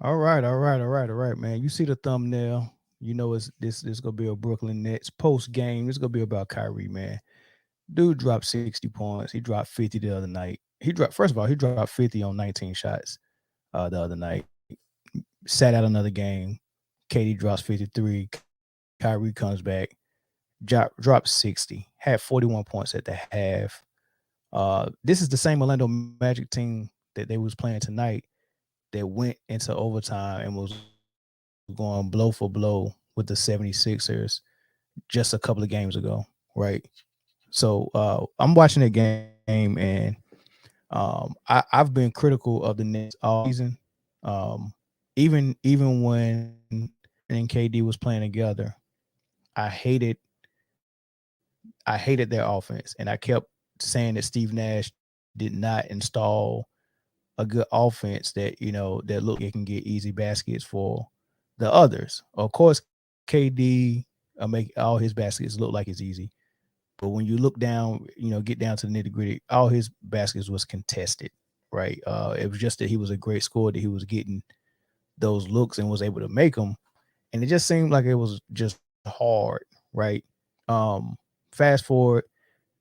All right, man. You see the thumbnail. You know it's this gonna be a Brooklyn Nets post game. It's gonna be about Kyrie, man. Dude dropped 60 points. He dropped 50 the other night. He dropped first of all, he dropped 50 on 19 shots the other night. Sat out another game. KD drops 53. Kyrie comes back, drops 60, had 41 points at the half. This is the same Orlando Magic team that they was playing tonight that went into overtime and was going blow for blow with the 76ers just a couple of games ago, right? So I'm watching that game and I've been critical of the Nets all season. Um, even when Durant and KD was playing together, I hated I hated their offense, and I kept saying that Steve Nash did not install a good offense that look like it can get easy baskets for the others. Of course, KD make all his baskets look like it's easy, but when you look down, get down to the nitty gritty, all his baskets was contested, right? It was just that he was a great scorer, that he was getting those looks and was able to make them, and it just seemed like it was just hard, right? Fast forward,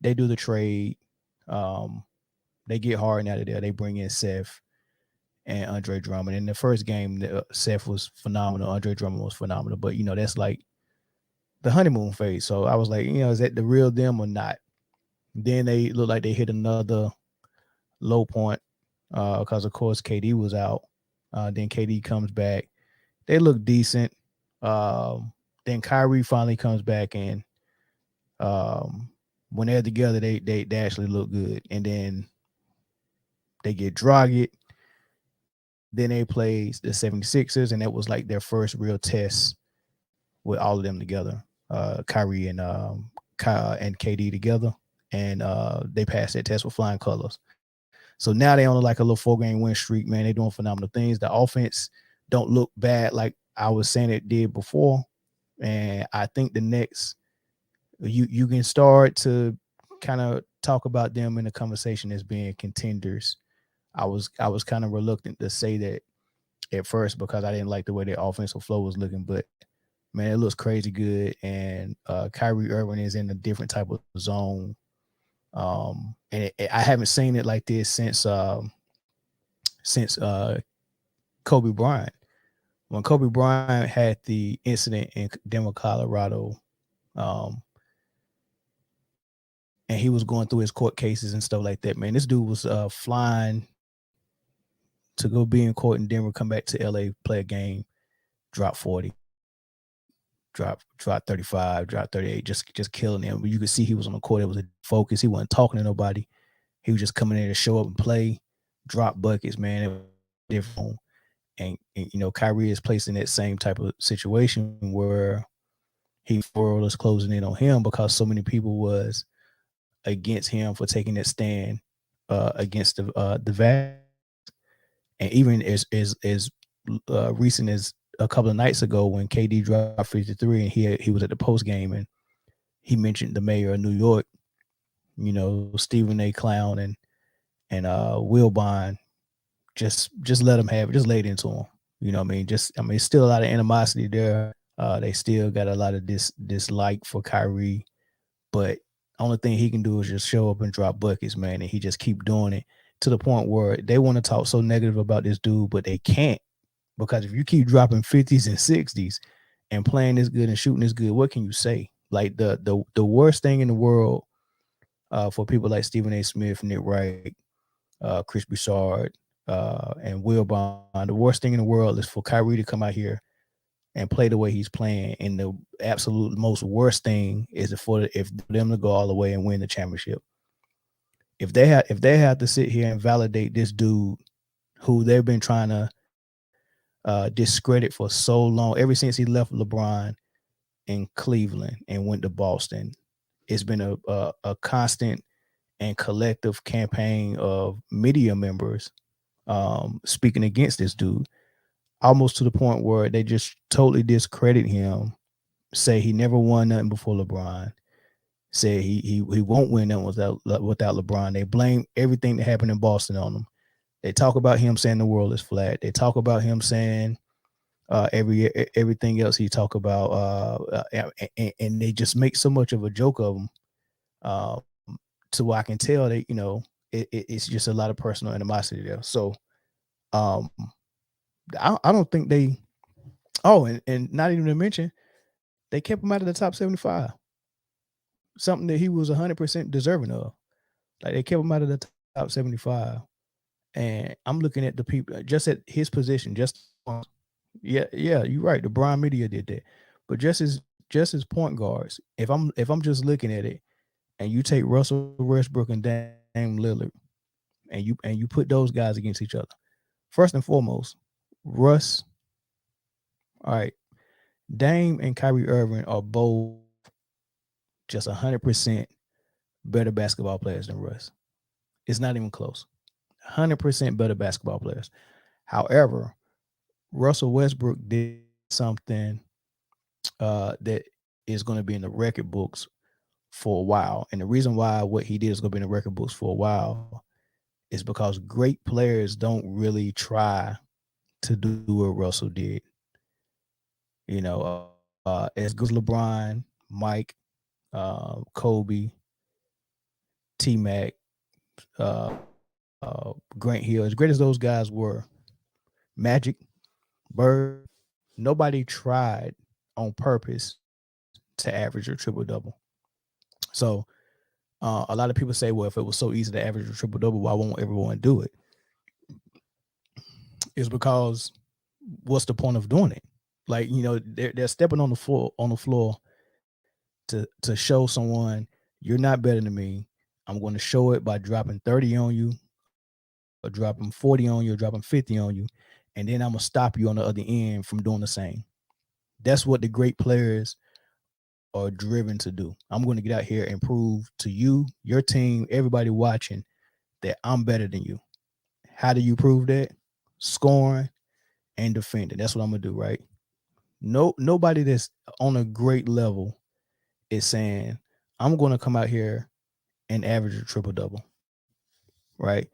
they do the trade. Um, they get Harden out of there. They bring in Seth and Andre Drummond. In the first game, Seth was phenomenal. Andre Drummond was phenomenal. But that's like the honeymoon phase. So I was like, is that the real them or not? Then they look like they hit another low point because of course KD was out. Then KD comes back. They look decent. Then Kyrie finally comes back, and um, when they're together, they actually look good. And then they get Dragic. Then they play the 76ers, and that was like their first real test with all of them together. Kyrie and KD together, and they passed that test with flying colors. So now they on like a little 4-game win streak, man. They doing phenomenal things. The offense don't look bad like I was saying it did before, and I think the next you can start to kind of talk about them in the conversation as being contenders. I was kind of reluctant to say that at first because I didn't like the way their offensive flow was looking, but man, it looks crazy good. And Kyrie Irving is in a different type of zone. I haven't seen it like this since Kobe Bryant. When Kobe Bryant had the incident in Denver, Colorado, um, and he was going through his court cases and stuff like that. Man, this dude was flying to go be in court in Denver, come back to LA, play a game, drop 40, drop 35, drop 38, just killing them. But you could see he was on the court. It was a focus. He wasn't talking to nobody. He was just coming in to show up and play, drop buckets, man. It was different. And Kyrie is placed in that same type of situation where he world is closing in on him because so many people was against him for taking that stand against the vax. And even as recent as a couple of nights ago when KD dropped 53 and he was at the post game and he mentioned the mayor of New York, Stephen A. Clown and Wilbon, just let him have it, just laid into him. You know what I mean? It's still a lot of animosity there. They still got a lot of dislike for Kyrie, but only thing he can do is just show up and drop buckets, man, and he just keep doing it to the point where they want to talk so negative about this dude, but they can't because if you keep dropping 50s and 60s and playing this good and shooting this good, what can you say? Like the worst thing in the world for people like Stephen A. Smith, Nick Wright, Chris Broussard, and Will Bond, the worst thing in the world is for Kyrie to come out here and play the way he's playing. And the absolute most worst thing is if them to go all the way and win the championship. If they have to sit here and validate this dude who they've been trying to discredit for so long, ever since he left LeBron in Cleveland and went to Boston, it's been a constant and collective campaign of media members speaking against this dude, almost to the point where they just totally discredit him, say he never won nothing before LeBron, say he won't win nothing without LeBron. They blame everything that happened in Boston on him. They talk about him saying the world is flat. They talk about him saying everything else he talk about, and they just make so much of a joke of him, um, to where I can tell that it's just a lot of personal animosity there. So um, I don't think they. Oh, and not even to mention they kept him out of the top 75, something that he was 100% deserving of. Like they kept him out of the top 75, and I'm looking at the people just at his position, just yeah, you're right. The Brian media did that, but just as point guards, if I'm just looking at it, and you take Russell Westbrook and Dame Lillard, and you put those guys against each other, first and foremost, Russ, all right, Dame and Kyrie Irving are both just 100% better basketball players than Russ. It's not even close. 100% better basketball players. However, Russell Westbrook did something that is going to be in the record books for a while. And the reason why what he did is going to be in the record books for a while is because great players don't really try to do what Russell did. As good as LeBron, Mike, Kobe, T Mac, Grant Hill, as great as those guys were, Magic, Bird, nobody tried on purpose to average a triple double. So a lot of people say, well, if it was so easy to average a triple double, why won't everyone do it? It's because what's the point of doing it? Like, they're stepping on the floor to show someone you're not better than me. I'm going to show it by dropping 30 on you, or dropping 40 on you, or dropping 50 on you, and then I'm going to stop you on the other end from doing the same. That's what the great players are driven to do. I'm going to get out here and prove to you, your team, everybody watching, that I'm better than you. How do you prove that? Scoring and defending. That's what I'm gonna do, right? Nobody that's on a great level is saying, I'm gonna come out here and average a triple double, right?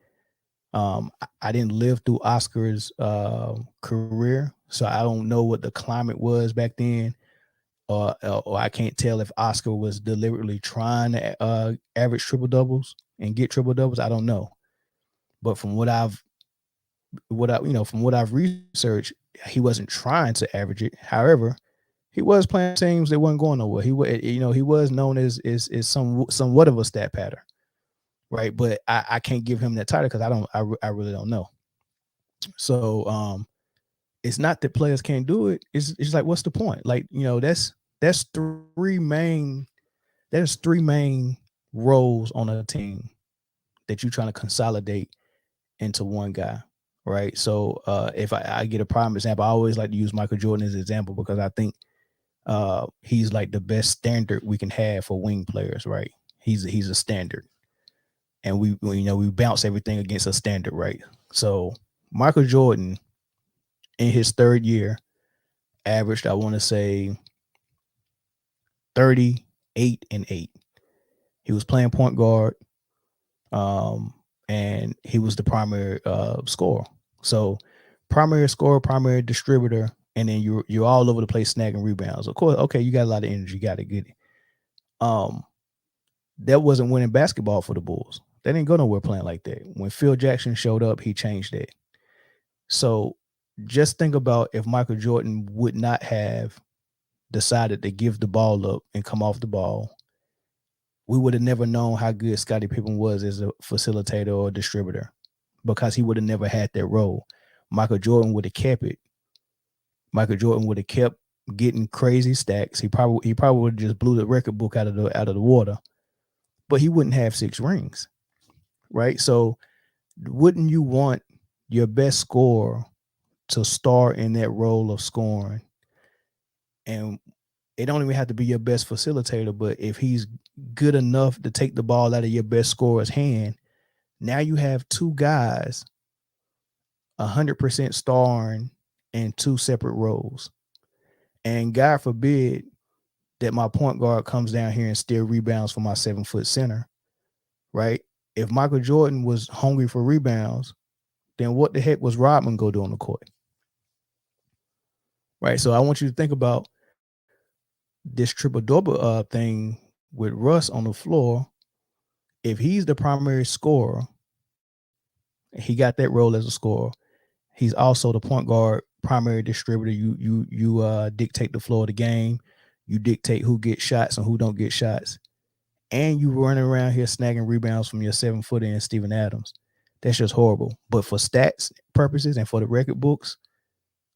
I didn't live through Oscar's career, so I don't know what the climate was back then, or I can't tell if Oscar was deliberately trying to average triple doubles and get triple doubles. I don't know, but from what I've researched, he wasn't trying to average it. However, he was playing teams that wasn't going nowhere. He was known as somewhat of a stat pattern, right? But I can't give him that title because I really don't know. So it's not that players can't do it. It's like, what's the point? Like, that's three main roles on a team that you're trying to consolidate into one guy, right? So if I get a prime example, I always like to use Michael Jordan as an example because I think he's like the best standard we can have for wing players, right? He's a standard, and we bounce everything against a standard, right? So Michael Jordan in his third year averaged, I want to say, 38-8. He was playing point guard, and he was the primary scorer. So primary scorer, primary distributor, and then you're all over the place snagging rebounds. Of course, okay, you got a lot of energy, you got to get it. That wasn't winning basketball for the Bulls. They didn't go nowhere playing like that. When Phil Jackson showed up, he changed that. So just think about if Michael Jordan would not have decided to give the ball up and come off the ball, we would have never known how good Scottie Pippen was as a facilitator or distributor, because he would have never had that role. Michael Jordan would have kept it. Michael Jordan would have kept getting crazy stacks. He probably would have just blew the record book out of the water, but he wouldn't have 6 rings, right? So wouldn't you want your best scorer to start in that role of scoring? And it don't even have to be your best facilitator, but if he's good enough to take the ball out of your best scorer's hand, now you have 2 guys 100% starring in 2 separate roles. And God forbid that my point guard comes down here and still rebounds for my 7-foot center, right? If Michael Jordan was hungry for rebounds, then what the heck was Rodman go do on the court? Right. So I want you to think about this triple double thing with Russ on the floor. If he's the primary scorer, he got that role as a scorer. He's also the point guard, primary distributor. You dictate the flow of the game. You dictate who gets shots and who don't get shots. And you running around here snagging rebounds from your 7-footer and Steven Adams. That's just horrible. But for stats purposes and for the record books,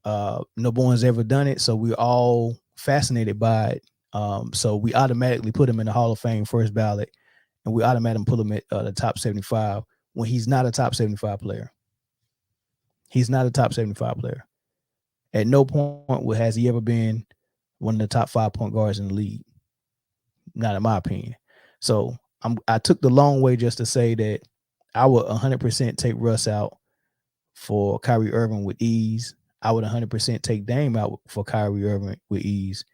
no one's ever done it. So we're all fascinated by it. So we automatically put him in the Hall of Fame first ballot, and we automatically put him at the top 75 when he's not a top 75 player. He's not a top 75 player. At no point has he ever been one of the top 5 point guards in the league. Not in my opinion. So I took the long way just to say that I would 100% take Russ out for Kyrie Irving with ease. I would 100% take Dame out for Kyrie Irving with ease.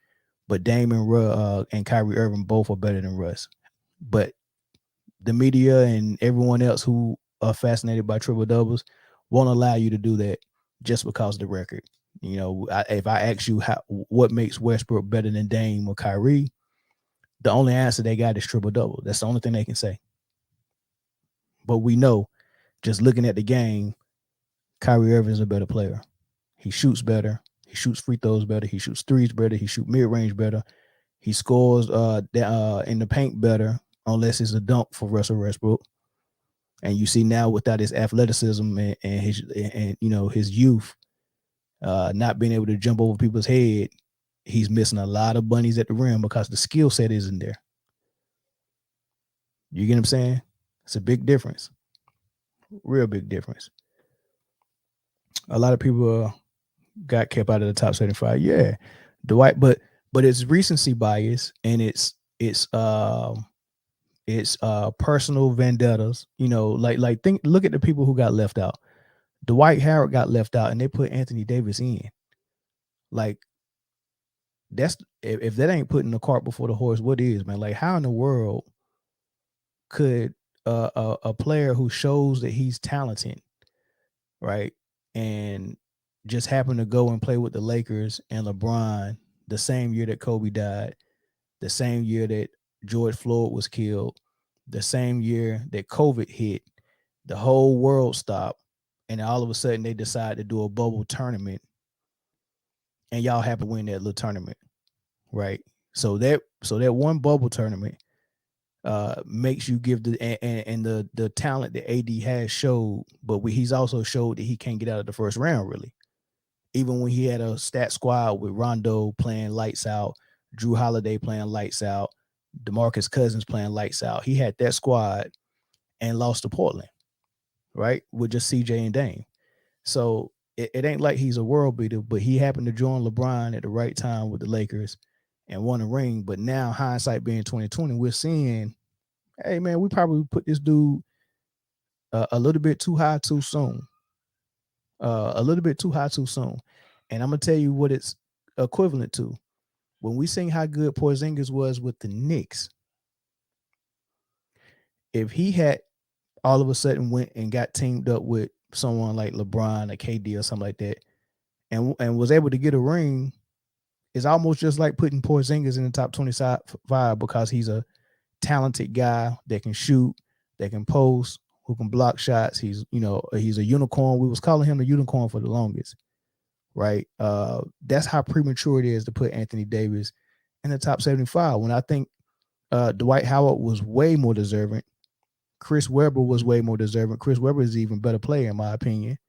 But Dame and Kyrie Irving both are better than Russ. But the media and everyone else who are fascinated by triple doubles won't allow you to do that just because of the record. You know, if I ask you what makes Westbrook better than Dame or Kyrie, the only answer they got is triple double. That's the only thing they can say. But we know, just looking at the game, Kyrie Irving is a better player. He shoots better. He shoots free throws better. He shoots threes better. He shoots mid-range better. He scores in the paint better, unless it's a dunk for Russell Westbrook. And you see now without his athleticism and his youth, not being able to jump over people's head, he's missing a lot of bunnies at the rim because the skill set isn't there. You get what I'm saying? It's a big difference. Real big difference. A lot of people got kept out of the top 75. Yeah. Dwight, but it's recency bias and it's personal vendettas, look at the people who got left out. Dwight Howard got left out and they put Anthony Davis in. Like, that's if that ain't putting the cart before the horse, what is, man? Like, how in the world could a player who shows that he's talented, right, and just happen to go and play with the Lakers and LeBron the same year that Kobe died, the same year that George Floyd was killed, the same year that COVID hit, the whole world stopped, and all of a sudden they decide to do a bubble tournament, and y'all happen to win that little tournament, right? So that one bubble tournament makes you give the talent that AD has showed, but he's also showed that he can't get out of the first round really. Even when he had a stat squad with Rondo playing lights out, Drew Holiday playing lights out, DeMarcus Cousins playing lights out, he had that squad and lost to Portland, right, with just CJ and Dame. So it ain't like he's a world beater, but he happened to join LeBron at the right time with the Lakers and won a ring. But now, hindsight being 2020, we're seeing, hey man, we probably put this dude a little bit too high too soon. A little bit too high too soon. And I'm gonna tell you what it's equivalent to. When we seen how good Porzingis was with the Knicks, if he had all of a sudden went and got teamed up with someone like LeBron or KD or something like that, and was able to get a ring, it's almost just like putting Porzingis in the top 25 because he's a talented guy that can shoot, that can post, who can block shots. He's a unicorn. We was calling him the unicorn for the longest, right? That's how premature it is to put Anthony Davis in the top 75. When I think Dwight Howard was way more deserving. Chris Webber was way more deserving. Chris Webber is an even better player in my opinion.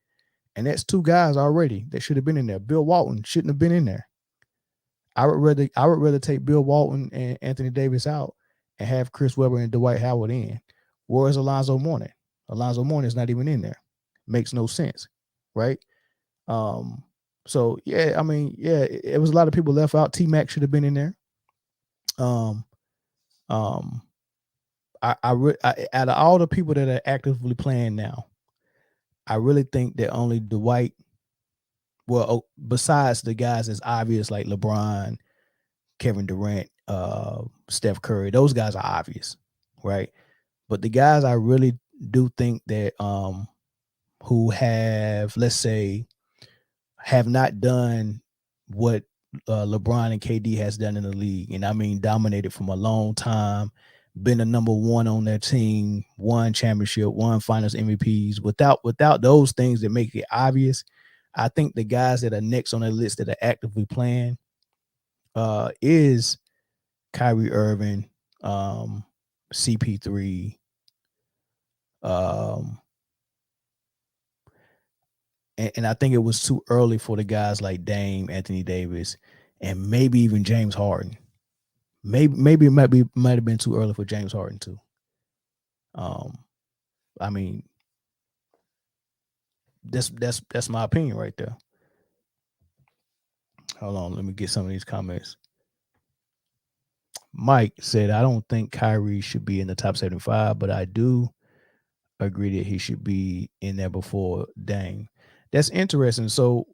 And that's two guys already that should have been in there. Bill Walton shouldn't have been in there. I would rather take Bill Walton and Anthony Davis out and have Chris Webber and Dwight Howard in. Where's Alonzo Mourning? Alonzo Mourning is not even in there. Makes no sense, right? So yeah, I mean, yeah, it was a lot of people left out. T-Mac should have been in there. I out of all the people that are actively playing now, I really think that only Dwight, besides the guys that's obvious like LeBron, Kevin Durant, Steph Curry, those guys are obvious, right? But the guys I really do think that who have, let's say, have not done what LeBron and KD has done in the league, and I mean dominated from a long time, been a number one on their team, won championship, won Finals MVPs. Without those things that make it obvious, I think the guys that are next on the list that are actively playing is Kyrie Irving, CP3, and I think it was too early for the guys like Dame, Anthony Davis, and maybe even James Harden. Maybe it might have been too early for James Harden too. I mean, that's my opinion right there. Hold on, let me get some of these comments. Mike said, I don't think Kyrie should be in the top 75, but I do agree that he should be in there before Dame. That's interesting. So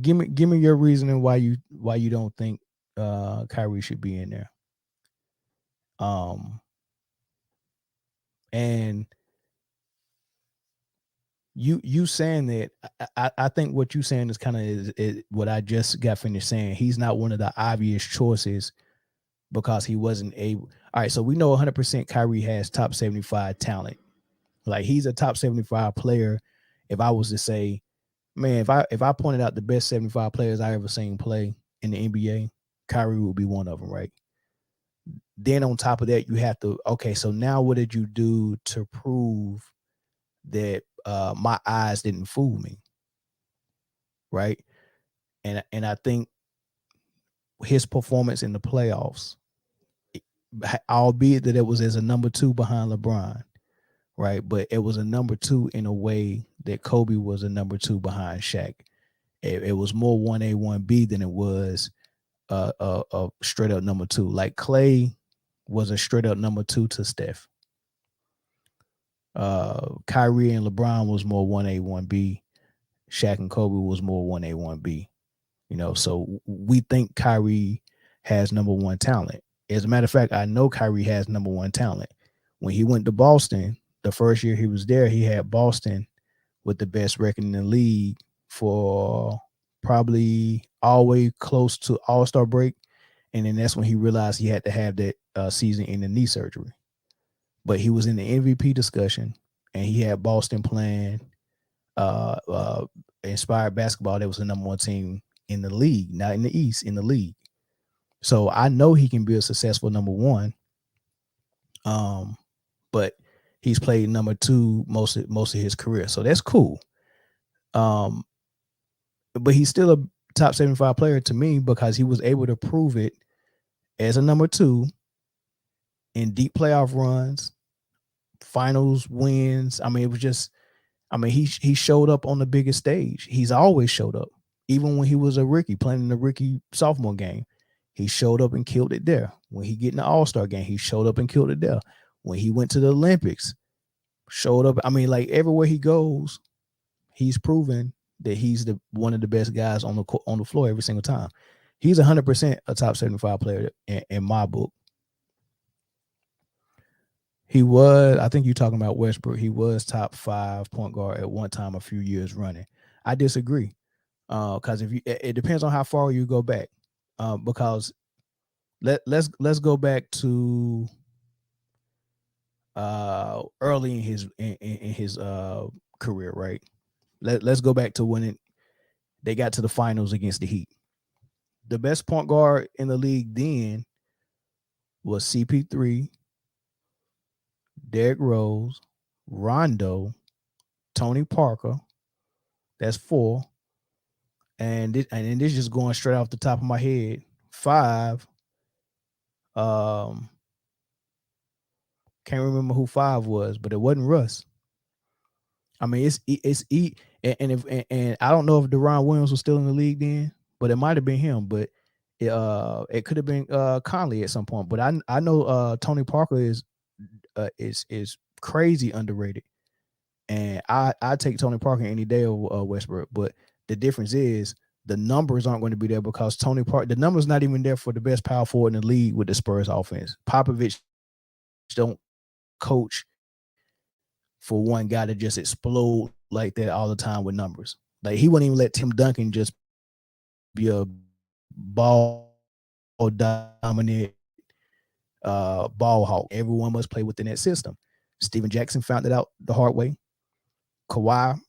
give me your reasoning why you don't think Kyrie should be in there. And you saying that, I think what you saying is kind of is what I just got finished saying. He's not one of the obvious choices because he wasn't able. All right, so we know 100% Kyrie has top 75 talent. Like, he's a top 75 player. If I was to say, man, if I pointed out the best 75 players I ever seen play in the NBA, Kyrie would be one of them, right? Then on top of that, you have to, okay, so now what did you do to prove that my eyes didn't fool me, right? And I think his performance in the playoffs, albeit that it was as a number 2 behind LeBron, right? But it was a number 2 in a way that Kobe was a number 2 behind Shaq. It was more 1A, 1B than it was a straight up number 2. Like Clay was a straight up number 2 to Steph. Kyrie and LeBron was more 1A, 1B. Shaq and Kobe was more 1A, 1B. You know, so we think Kyrie has number 1 talent. As a matter of fact, I know Kyrie has number 1 talent. When he went to Boston, the first year he was there, he had Boston with the best record in the league for probably all the way close to All-Star break. And then that's when he realized he had to have that season-ending knee surgery. But he was in the MVP discussion, and he had Boston playing inspired basketball. That was the number 1 team in the league, not in the East, in the league. So I know he can be a successful number 1. But he's played number 2 most of his career, so that's cool. But he's still a top 75 player to me because he was able to prove it as a number 2 in deep playoff runs, finals wins. I mean, it was just, I mean, he showed up on the biggest stage. He's always showed up. Even when he was a rookie playing in the rookie sophomore game, he showed up and killed it there. When he get in the All-Star game, he showed up and killed it there. When he went to the Olympics, showed up. I mean, like, everywhere he goes, he's proven that he's one of the best guys on the floor every single time. He's 100% a top 75 player in my book. He was, I think you're talking about Westbrook. He was top 5 point guard at one time a few years running. I disagree. Because it depends on how far you go back. Because let's go back to early in his career, right? Let's go back to when they got to the finals against the Heat. The best point guard in the league then was CP3, Derrick Rose, Rondo, Tony Parker. That's 4. And then this just going straight off the top of my head. 5. Can't remember who 5 was, but it wasn't Russ. I mean, and I don't know if Durant Williams was still in the league then, but it might have been him. But it could have been Conley at some point. But I know Tony Parker is crazy underrated, and I take Tony Parker any day over Westbrook. But the difference is the numbers aren't going to be there because Tony Parker, the numbers not even there for the best power forward in the league with the Spurs offense. Popovich don't coach for one guy to just explode like that all the time with numbers. Like he wouldn't even let Tim Duncan just be a ball dominant ball hawk. Everyone must play within that system. Steven Jackson found it out the hard way. Kawhi,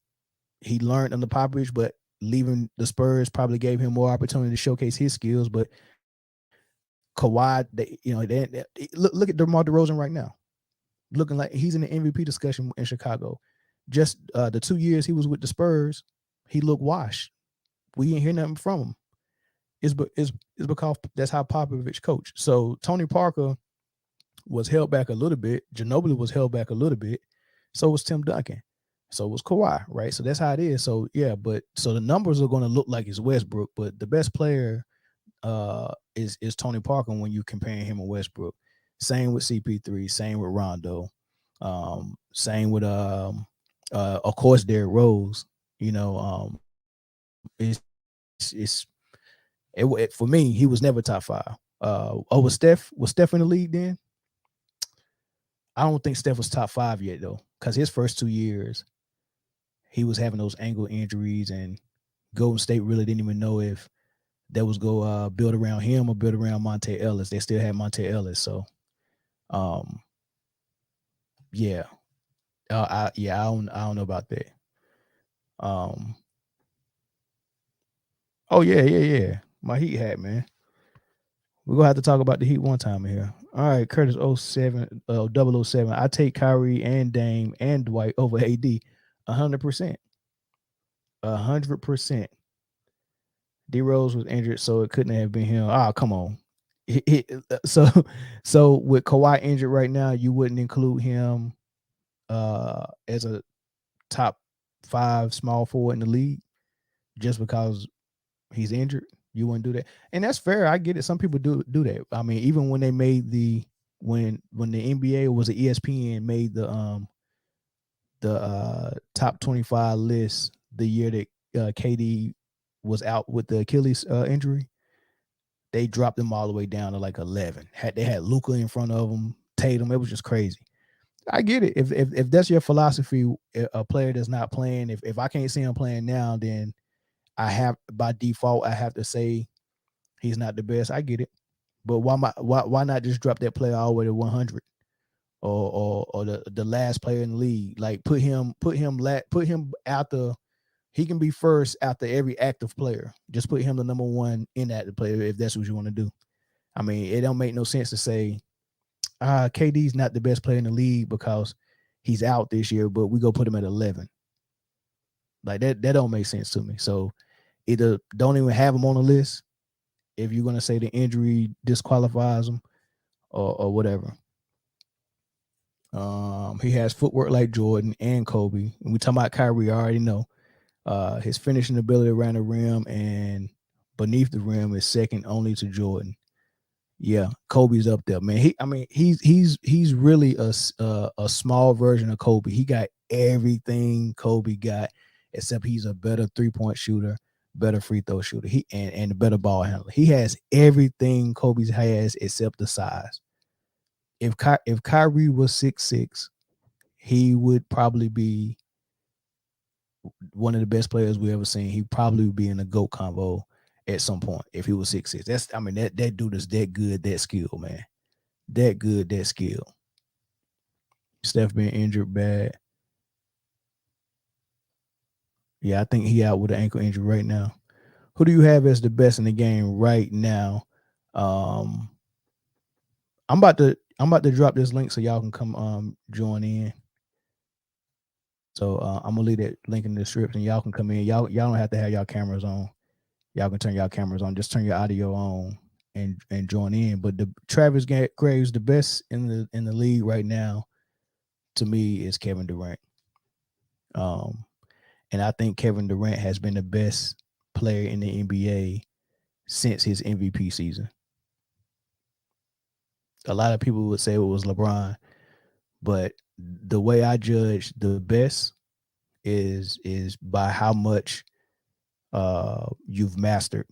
he learned under Popovich, but leaving the Spurs probably gave him more opportunity to showcase his skills. But Kawhi, look at DeMar DeRozan right now, looking like he's in the MVP discussion in Chicago. Just the 2 years he was with the Spurs, he looked washed. We didn't hear nothing from him. It's because that's how Popovich coached. So Tony Parker was held back a little bit. Ginobili was held back a little bit. So was Tim Duncan. So was Kawhi, right? So that's how it is. So yeah, but so the numbers are going to look like it's Westbrook, but the best player is Tony Parker when you comparing him and Westbrook. Same with CP3, same with Rondo, same with of course Derrick Rose. You know, for me, he was never top five. Was Steph in the league then? I don't think Steph was top five yet though, because his first 2 years he was having those ankle injuries, and Golden State really didn't even know if that was go build around him or build around Monte Ellis. They still had Monte Ellis, so yeah, I don't know about that. Oh yeah. My Heat hat, man. We're gonna have to talk about the Heat one time here. All right, Curtis 07, 007. I take Kyrie and Dame and Dwight over AD 100%. 100%. D Rose was injured, so it couldn't have been him. Oh, come on. So with Kawhi injured right now, you wouldn't include him as a top 5 small forward in the league just because he's injured. You wouldn't do that, and that's fair. I get it. Some people do that. I mean, even when they made when the NBA was an ESPN made the top 25 list the year that KD was out with the Achilles injury, they dropped them all the way down to like 11. They had Luka in front of them, Tatum. It was just crazy. I get it. If that's your philosophy, a player that's not playing, if I can't see him playing now, then I have by default I have to say he's not the best. I get it, but why not just drop that player all the way to 100, or the last player in the league? Like put him after. He can be first after every active player. Just put him the number one inactive player if that's what you want to do. I mean, it don't make no sense to say KD's not the best player in the league because he's out this year, but we go put him at 11. Like that don't make sense to me. So either don't even have him on the list if you're gonna say the injury disqualifies him, or whatever. He has footwork like Jordan and Kobe. And we talking about Kyrie, I already know. His finishing ability around the rim and beneath the rim is second only to Jordan. Yeah, Kobe's up there, man. He's really a small version of Kobe. He got everything Kobe got, except he's a better 3-point shooter, better free throw shooter. And a better ball handler. He has everything Kobe has except the size. If Kyrie was 6'6", he would probably be one of the best players we ever seen. He probably would be in a GOAT combo at some point if he was 6'6". That dude is that good, that skill, man. That good, that skill. Steph being injured bad. Yeah, I think he out with an ankle injury right now. Who do you have as the best in the game right now? I'm about to drop this link so y'all can come join in. So I'm gonna leave that link in the description. Y'all can come in. Y'all don't have to have y'all cameras on. Y'all can turn y'all cameras on. Just turn your audio on and join in. But the Travis Graves, the best in the league right now, to me, is Kevin Durant. And I think Kevin Durant has been the best player in the NBA since his MVP season. A lot of people would say it was LeBron, but the way I judge the best is by how much you've mastered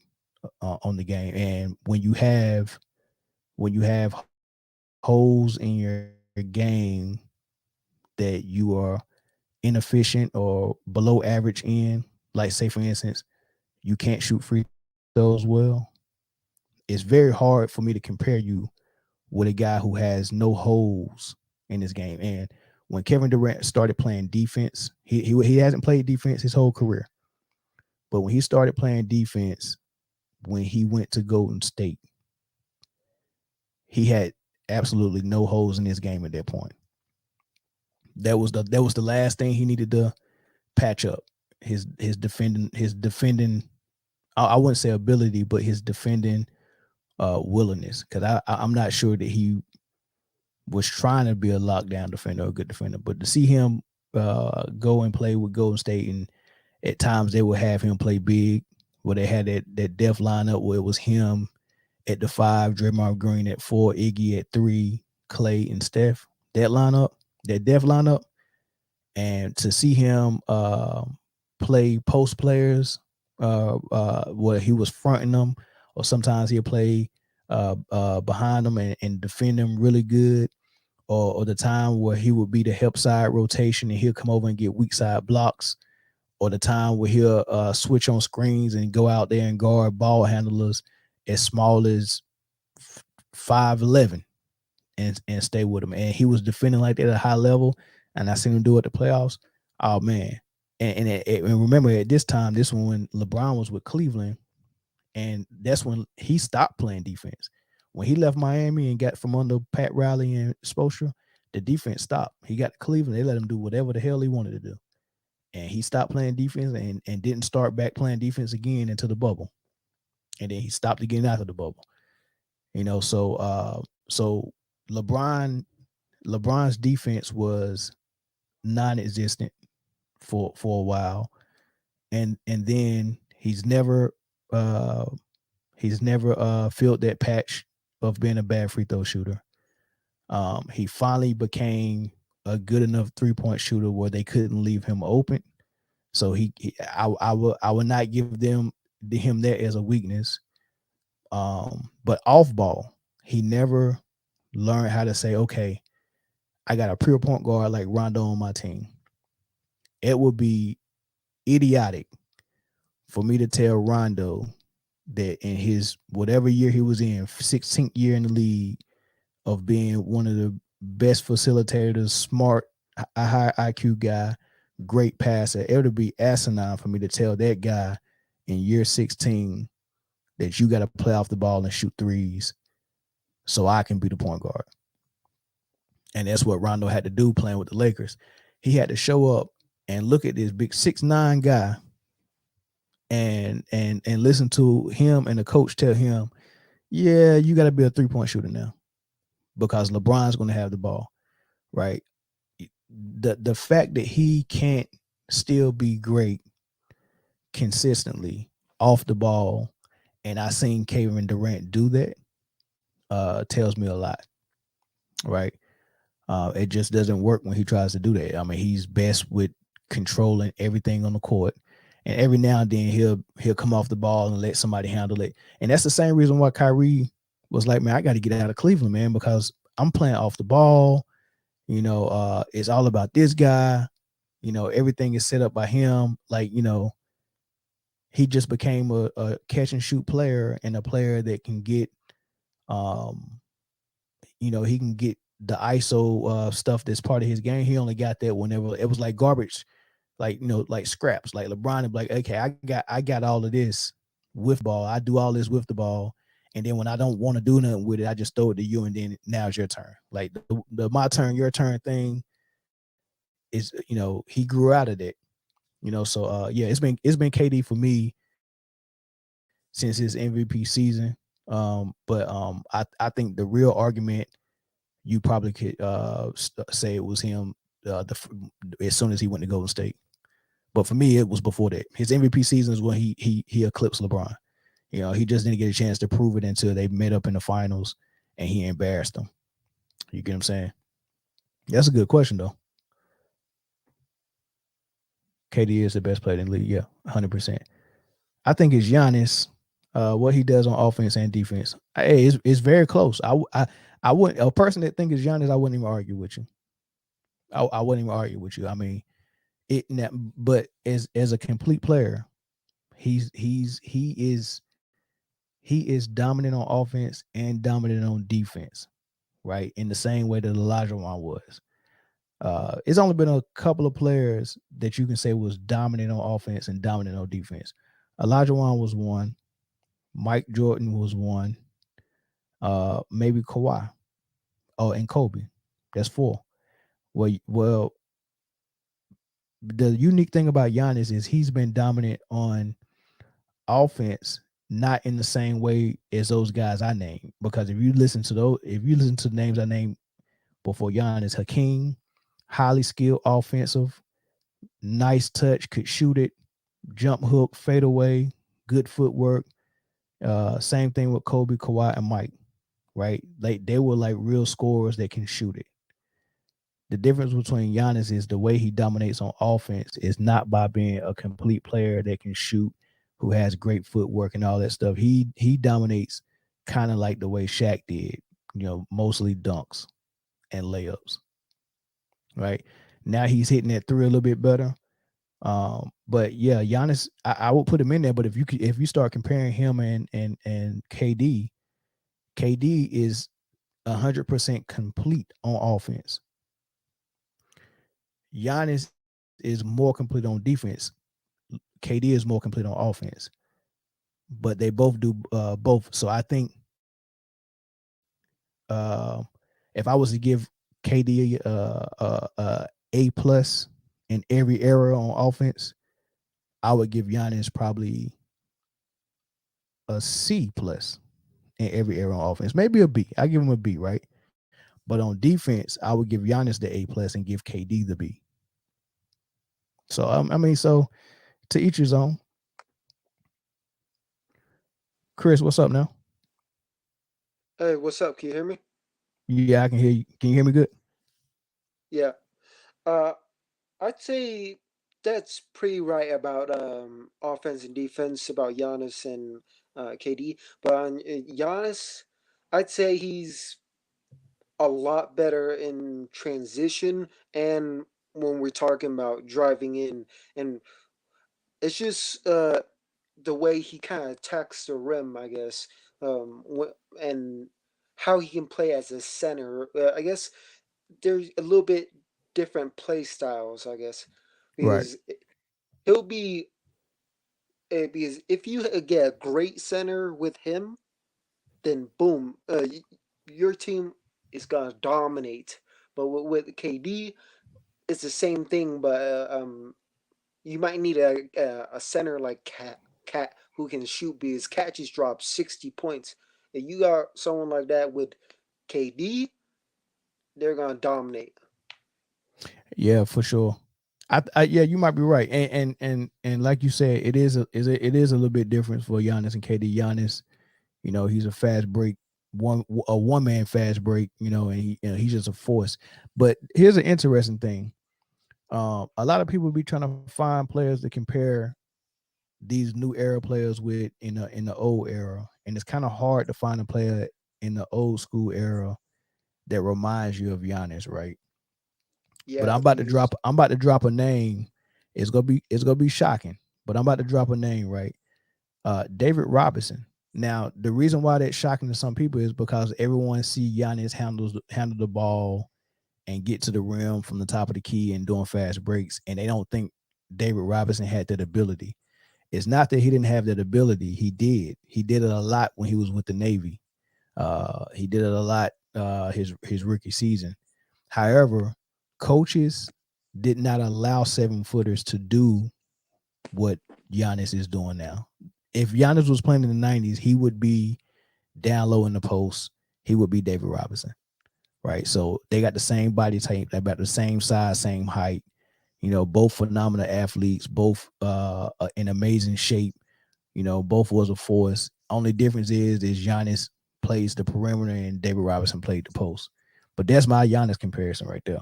on the game. And when you have holes in your game that you are inefficient or below average end, like say for instance, you can't shoot free throws well, it's very hard for me to compare you with a guy who has no holes in this game. And when Kevin Durant started playing defense, he hasn't played defense his whole career, but when he started playing defense, when he went to Golden State, he had absolutely no holes in his game at that point. That was the last thing he needed to patch up. His defending I wouldn't say ability, but his defending willingness. Because I'm not sure that he was trying to be a lockdown defender or a good defender, but to see him go and play with Golden State, and at times they would have him play big, where they had that depth lineup where it was him at the 5, Draymond Green at 4, Iggy at 3, Clay and Steph. That lineup, that depth lineup, and to see him play post players, where he was fronting them, or sometimes he'll play behind them and defend them really good, or the time where he would be the help side rotation and he'll come over and get weak side blocks, or the time where he'll switch on screens and go out there and guard ball handlers as small as 5'11" and stay with him. And he was defending like that at a high level, and I seen him do it at the playoffs. Oh man. And remember at this time, this one when LeBron was with Cleveland, and that's when he stopped playing defense. When he left Miami and got from under Pat Riley and Spoelstra, the defense stopped. He got to Cleveland, they let him do whatever the hell he wanted to do. And he stopped playing defense and didn't start back playing defense again into the bubble. And then he stopped again after the bubble. So LeBron's defense was non-existent for a while. And then he's never filled that patch of being a bad free throw shooter. He finally became a good enough 3-point shooter where they couldn't leave him open. So I would not give him that as a weakness. But off ball, he never learned how to say, okay, I got a pure point guard like Rondo on my team. It would be idiotic for me to tell Rondo that in his whatever year he was in, 16th year in the league, of being one of the best facilitators, smart, a high IQ guy, great passer. It would be asinine for me to tell that guy in year 16 that you got to play off the ball and shoot threes so I can be the point guard. And that's what Rondo had to do playing with the Lakers. He had to show up and look at this big 6'9" guy and listen to him and the coach tell him, yeah, you got to be a 3-point shooter now because LeBron's going to have the ball, right? The fact that he can't still be great consistently off the ball, and I seen Kevin Durant do that, tells me a lot, right? It just doesn't work when he tries to do that. I mean, he's best with controlling everything on the court, and every now and then he'll come off the ball and let somebody handle it. And that's the same reason why Kyrie was like, man, I got to get out of Cleveland, man, because I'm playing off the ball. It's all about this guy. Everything is set up by him. Like, he just became a catch and shoot player, and a player that can get, he can get the ISO stuff that's part of his game. He only got that whenever it was like garbage, like scraps. Like LeBron would be like, okay, I got all of this with ball. I do all this with the ball, and then when I don't want to do nothing with it, I just throw it to you, and then now it's your turn. Like the my turn, your turn thing is, he grew out of that. So yeah, it's been KD for me since his MVP season. I think the real argument, you probably could say it was him as soon as he went to Golden State. But for me, it was before that. His MVP season is when he eclipsed LeBron. He just didn't get a chance to prove it until they met up in the finals and he embarrassed them. You get what I'm saying? That's a good question, though. KD is the best player in the league. Yeah, 100%. I think it's Giannis, what he does on offense and defense. Hey, it's very close. I wouldn't, a person that thinks it's Giannis, I wouldn't even argue with you. I wouldn't even argue with you. I mean, but as a complete player, he is dominant on offense and dominant on defense, right? In the same way that Elijah Wan was. It's only been a couple of players that you can say was dominant on offense and dominant on defense. Elijah Wan was one. Mike Jordan was one. Maybe Kawhi. Oh, and Kobe. That's four. Well, the unique thing about Giannis is he's been dominant on offense, not in the same way as those guys I named. Because if you listen to the names I named before Giannis, Hakeem, highly skilled offensive, nice touch, could shoot it, jump hook, fade away, good footwork. Same thing with Kobe, Kawhi, and Mike. Right? They were like real scorers that can shoot it. The difference between Giannis is the way he dominates on offense is not by being a complete player that can shoot, who has great footwork and all that stuff. He dominates kind of like the way Shaq did, mostly dunks and layups. Right? Now he's hitting that three a little bit better. But yeah, Giannis, I would put him in there. But if you start comparing him and KD is 100% complete on offense. Giannis is more complete on defense. KD is more complete on offense. But they both do both. So I think if I was to give KD A plus in every era on offense, I would give Giannis probably a C plus in every era on offense. Maybe a B. I give him a B, right? But on defense, I would give Giannis the A plus and give KD the B. So so to each his own. Chris, what's up now? Hey, what's up? Can you hear me? Yeah, I can hear you. Can you hear me good? Yeah. Uh, I'd say that's pretty right about offense and defense about Giannis and KD. But on Giannis, I'd say he's a lot better in transition and when we're talking about driving in, and it's just the way he kind of attacks the rim, I guess, and how he can play as a center. I guess there's a little bit different play styles, I guess, Right. because he'll be because if you get a great center with him, then boom, your team is gonna dominate. But with KD, it's the same thing, but you might need a center like Cat who can shoot because Cat just dropped 60 points. If you got someone like that with KD, they're gonna dominate. Yeah, for sure. Yeah, you might be right. And like you said, it is a little bit different for Giannis and KD. Giannis, he's a fast break, one man fast break, and he's just a force. But here's an interesting thing. A lot of people be trying to find players to compare these new era players with in the old era, and it's kind of hard to find a player in the old school era that reminds you of Giannis, right? But Yeah, because I'm about to drop a name. It's gonna be shocking, but I'm about to drop a name, right? David Robinson. Now, the reason why that's shocking to some people is because everyone see Giannis handle the ball and get to the rim from the top of the key and doing fast breaks, and they don't think David Robinson had that ability. It's not that he didn't have that ability. He did. He did it a lot when he was with the Navy. He did it a lot his rookie season. However, coaches did not allow 7-footers to do what Giannis is doing now. If Giannis was playing in the 90s, he would be down low in the post. He would be David Robinson, right? So they got the same body type, they about the same size, same height. Both phenomenal athletes, both in amazing shape. Both was a force. Only difference is Giannis plays the perimeter and David Robinson played the post. But that's my Giannis comparison right there.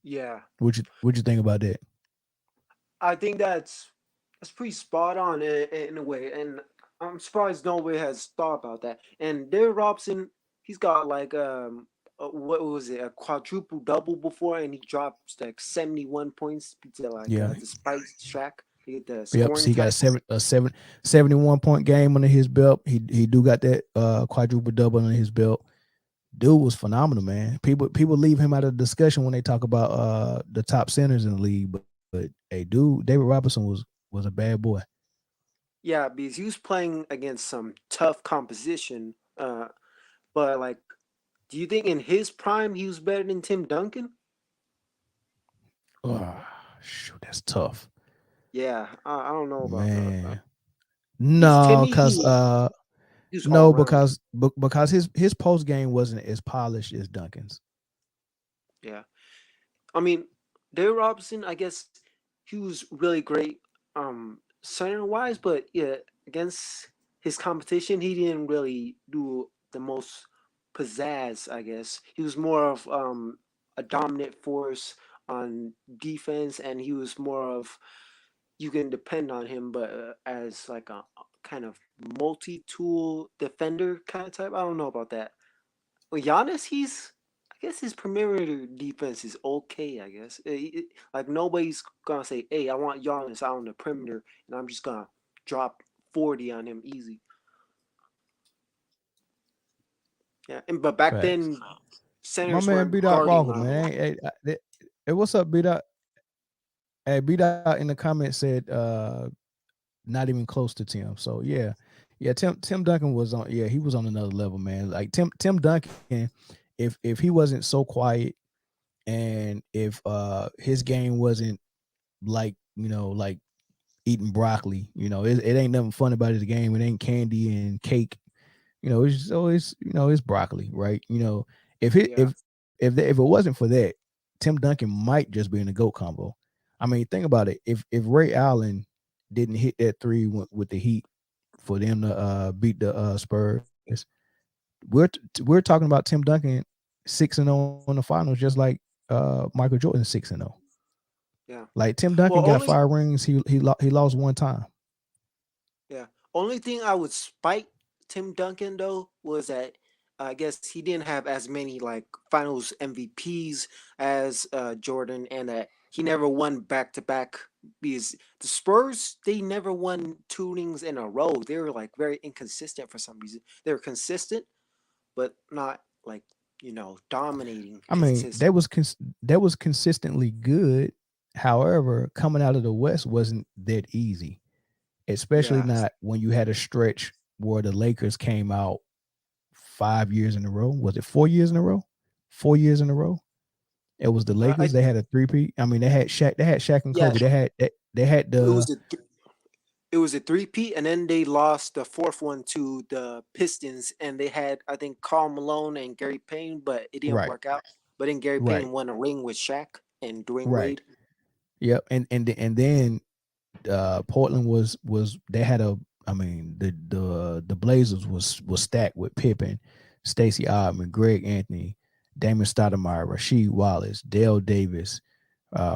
yeah, What you think about that? I think that's pretty spot on in a way, and I'm surprised nobody has thought about that. And Derrick Robinson, he's got like what was it, a quadruple double before, and he drops like 71 points to like Yeah. despite Shaq to get the Yep. So scoring he got a title. 71 point game under his belt. He do got that quadruple double under his belt. Dude was phenomenal, man. People leave him out of the discussion when they talk about the top centers in the league, but hey, dude, David Robinson was a bad boy. Yeah, because he was playing against some tough composition. But like, do you think in his prime he was better than Tim Duncan? Oh, shoot, that's tough, Yeah, I don't know about that. man. Because No, Timmy, cause he was all no, round. because his post game wasn't as polished as Duncan's. Yeah, I mean, David Robinson, I guess he was really great, center wise, but yeah, against his competition, he didn't really do the most pizzazz. I guess he was more of a dominant force on defense, and he was more of you can depend on him, but as like a kind of multi-tool defender kind of type. I don't know about that. Well, Giannis, I guess his perimeter defense is okay. I guess like nobody's gonna say, "Hey, I want Giannis out on the perimeter," and I'm just gonna drop 40 on him easy. Yeah, and but back Facts. then, My centers man weren't beat out guarding Walker, on him. man. Hey, what's up, beat out? Hey, beat out in the comments said not even close to Tim. So yeah. Tim Duncan was on. Yeah, he was on another level, man. Like Tim Duncan, if he wasn't so quiet and if his game wasn't like like eating broccoli, it ain't nothing fun about his game. It ain't candy and cake. It's just always it's broccoli, right? If it Yeah, if it wasn't for that, Tim Duncan might just be in the GOAT combo. I mean, think about it. If Ray Allen didn't hit that three with the Heat for them to beat the Spurs, we're talking about Tim Duncan 6-0 in the finals, just like Michael Jordan 6-0. yeah. Like Tim Duncan Well, got only 5 rings. He lost one time. Yeah. Only thing I would spite Tim Duncan though was that I guess he didn't have as many like finals MVPs as Jordan, and that he never won back to back because the Spurs they never won two rings in a row. They were like very inconsistent for some reason. They were consistent, but not like dominating I mean, consistent. that was consistently good. However, coming out of the West wasn't that easy, especially Yeah, not when you had a stretch where the Lakers came out 5 years in a row. Was it 4 years in a row? 4 years in a row. It was the I Lakers. They had a three-peat. I mean, they had Shaq. They had Shaq and yeah Kobe. They had it was the a it was a three-peat, and then they lost the fourth one to the Pistons, and they had I think Karl Malone and Gary Payne, but it didn't right, work out. But then Gary right, Payne won a ring with Shaq and Dwayne right. Wade. Yep. And then Portland was they had a I mean the Blazers was stacked with Pippen, Stacey Oddman, Greg Anthony, Damon Stoudemire, Rasheed Wallace, Dale Davis,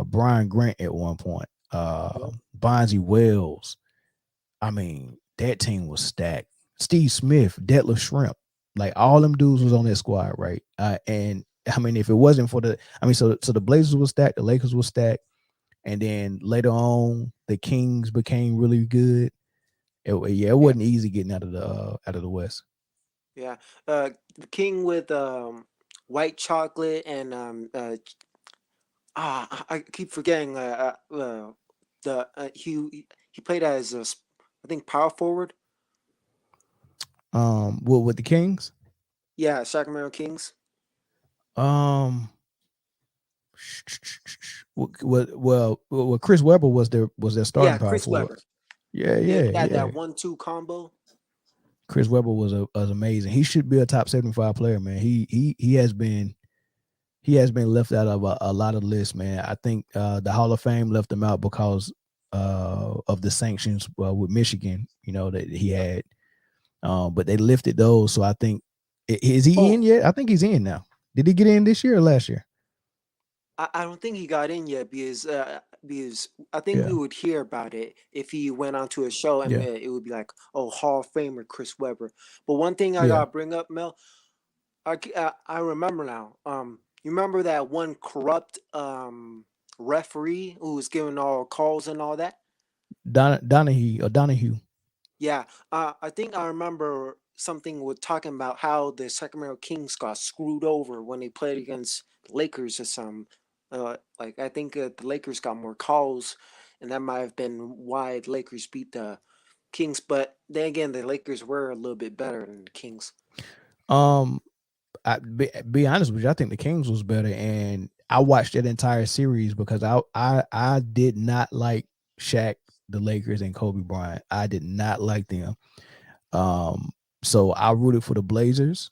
Brian Grant at one point, Yep. Bonzi Wells. I mean that team was stacked. Steve Smith, Detlef Shrimp, like all them dudes was on that squad, right? And I mean if it wasn't for so the Blazers was stacked, the Lakers was stacked, and then later on the Kings became really good. It Yeah, wasn't easy getting out of the West. yeah. The King with white chocolate and I keep forgetting the he played as I think power forward. With the Kings, Yeah, Sacramento Kings. um, Chris Webber was their starting Yeah, power Chris forward. Webber. Yeah, They yeah, had yeah. that 1-2 combo. Chris Webber was amazing. He should be a top 75 player, man. He has been left out of a lot of lists, man. I think the Hall of Fame left him out because of the sanctions with Michigan, that he Yep. had. But they lifted those, so I think is he in Oh, yet? I think he's in now. Did he get in this year or last year? I don't think he got in yet because I think we Yeah, would hear about it if he went onto a show and yeah, it would be like, oh, Hall of Famer Chris Webber. But one thing I yeah. gotta bring up, Mel, I remember now. You remember that one corrupt referee who was giving all calls and all that? Donahue. Yeah, I think I remember something with talking about how the Sacramento Kings got screwed over when they played against the Lakers or some. Like I think the Lakers got more calls, and that might have been why the Lakers beat the Kings. But then again, the Lakers were a little bit better than the Kings. Um, be honest with you, I think the Kings was better, and I watched that entire series because I did not like Shaq, the Lakers, and Kobe Bryant. I did not like them. Um, so I rooted for the Blazers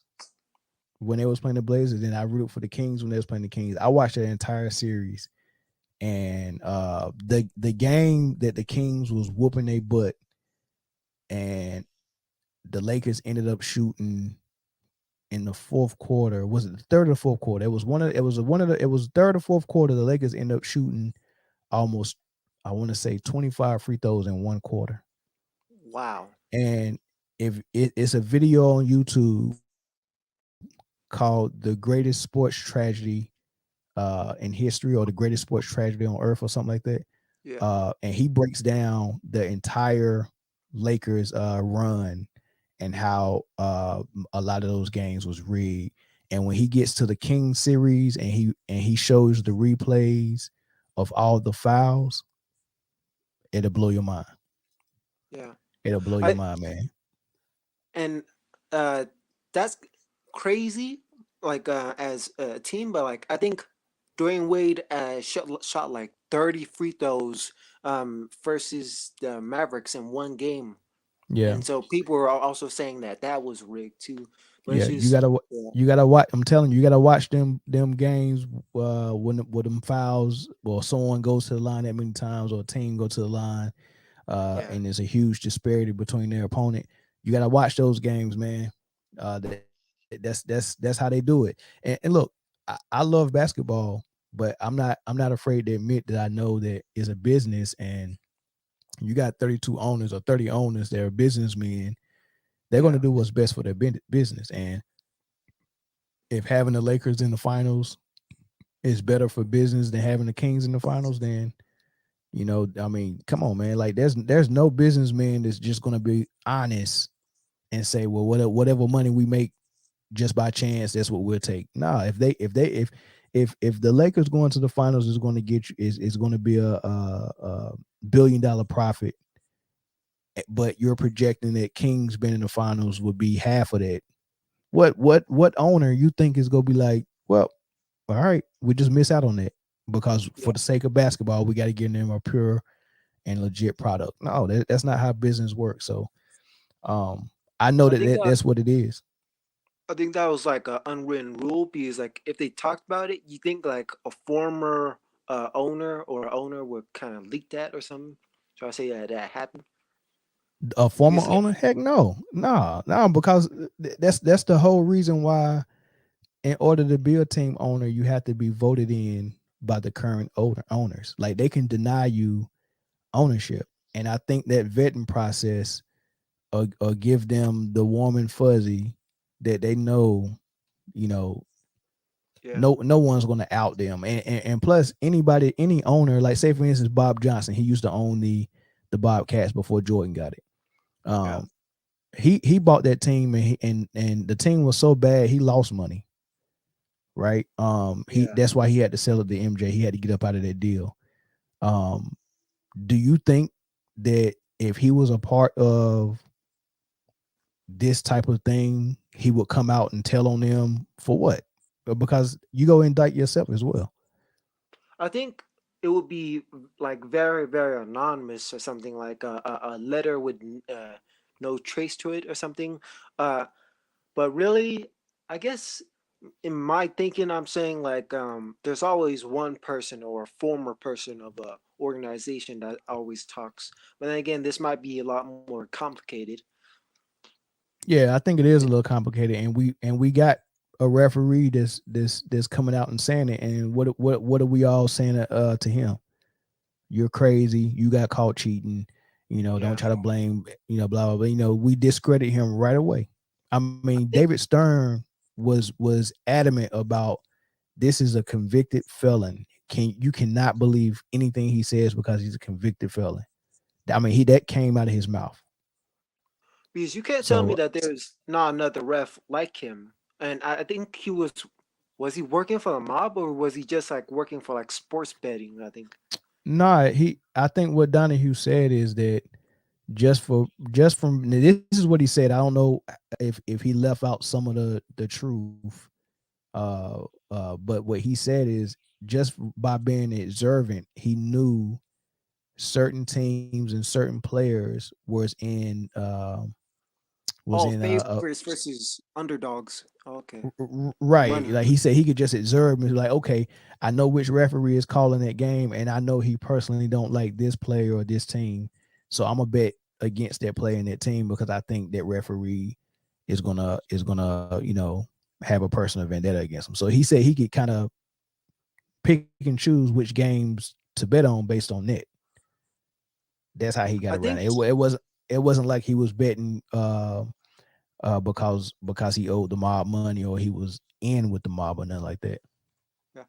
when they was playing the Blazers, and I rooted for the Kings when they was playing the Kings. I watched that entire series, and the game that the Kings was whooping their butt, and the Lakers ended up shooting in the fourth quarter. Was it the third or fourth quarter? It was third or fourth quarter. The Lakers ended up shooting almost, I want to say, 25 free throws in one quarter. Wow. And if it's a video on YouTube called "The Greatest Sports Tragedy in History" or "The Greatest Sports Tragedy on Earth" or something like that. Yeah. And he breaks down the entire Lakers run and how a lot of those games was rigged. And when he gets to the King series and he shows the replays of all the fouls, it'll blow your mind. Yeah. It'll blow your I mind, man. and uh that's crazy like as a team, but like I think Dwayne Wade shot like 30 free throws versus the Mavericks in one game. Yeah, And so people were also saying that that was rigged too. But it's yeah. just yeah, You gotta watch. I'm telling you, you gotta watch them games when them fouls. Well, someone goes to the line that many times, or a team go to the line, yeah, and there's a huge disparity between their opponent. You got to watch those games, man. That's how they do it. And look, I love basketball, but I'm not afraid to admit that I know that it's a business, and you got 32 owners or 30 owners that are businessmen. They're going to yeah, do what's best for their business. And if having the Lakers in the finals is better for business than having the Kings in the finals, then I mean, come on, man. Like there's no businessman that's just going to be honest and say, well, whatever money we make just by chance, that's what we'll take. Nah, if the Lakers going to the finals is going to get you is going to be a $1 billion profit, but you're projecting that Kings being in the finals would be half of that. What owner you think is going to be like, well, all right, we just miss out on that because yeah. for the sake of basketball, we got to give them a pure and legit product. No, that's not how business works. So um, I know I think that's what it is. I think that was like an unwritten rule because like if they talked about it, you think like a former owner or owner would kind of leak that or something. So I say that that happened A former because owner? Heck no, no, because that's the whole reason why. In order to be a team owner, you have to be voted in by the current owners. Like they can deny you ownership, and I think that vetting process or give them the warm and fuzzy that they know, you know, yeah, no one's going to out them. And plus, any owner, like say for instance Bob Johnson, he used to own the Bobcats before Jordan got it. yeah, Um, he bought that team and the team was so bad he lost money, right? He yeah. that's why he had to sell it to MJ. He had to get up out of that deal. Um, do you think that if he was a part of this type of thing, he would come out and tell on them for what? Because you go indict yourself as well. I think it would be like very very anonymous or something like a letter with no trace to it or something. Uh, but really, I guess in my thinking, I'm saying like there's always one person or a former person of a organization that always talks. But then again, this might be a lot more complicated. Yeah, I think it is a little complicated, and we got a referee that's coming out and saying it. And what are we all saying to him? You're crazy. You got caught cheating. Don't Yeah, try to blame. Blah blah blah. We discredit him right away. I mean, I David think Stern. was adamant about this is a convicted felon. You cannot believe anything he says because he's a convicted felon. I mean, he that came out of his mouth. Because you can't tell me So that there's not another ref like him. And I think was he working for a mob or was he just like working for like sports betting? I think. nah, I think what Donahue said is that just from this is what he said. I don't know if he left out some of the truth. But what he said is just by being observant, he knew certain teams and certain players was Oh, in favorites versus underdogs. Okay, right. money. Like he said, he could just observe and be like, okay, I know which referee is calling that game, and I know he personally don't like this player or this team, so I'm gonna bet against that player and that team because I think that referee is gonna have a personal vendetta against him. So he said he could kind of pick and choose which games to bet on based on that. That's how he got I around think it. It wasn't like he was betting because he owed the mob money or he was in with the mob or nothing like that. yeah.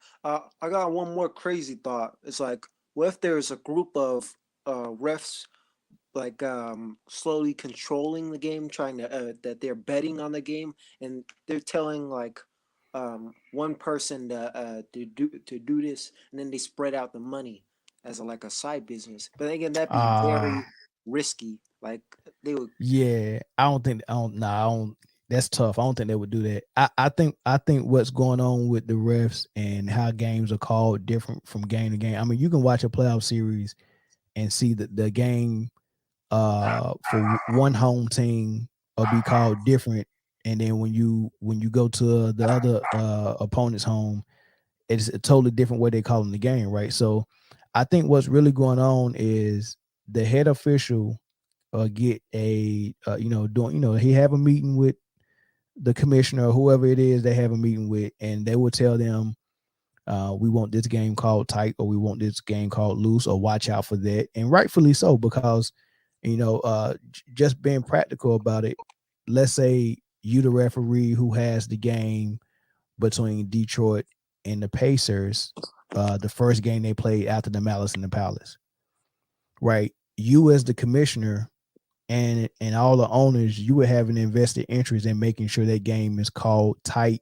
I got one more crazy thought. It's like, what if there's a group of refs like slowly controlling the game, trying to that they're betting on the game, and they're telling like one person to do this, and then they spread out the money as like a side business. But again, that'd be Uh very risky. Like they would. yeah, I don't. That's tough. I don't think they would do that. I think what's going on with the refs and how games are called different from game to game. I mean, you can watch a playoff series and see that the game for one home team will be called different, and then when you go to the other opponent's home, it's a totally different way they call in the game, right? So I think what's really going on is the head official get a doing he have a meeting with the commissioner or whoever it is they have a meeting with, and they will tell them we want this game called tight or we want this game called loose or watch out for that, and rightfully so because just being practical about it. Let's say you the referee who has the game between Detroit and the Pacers, the first game they played after the Malice in the Palace, right? You as the commissioner and all the owners, you would have an invested interest in making sure that game is called tight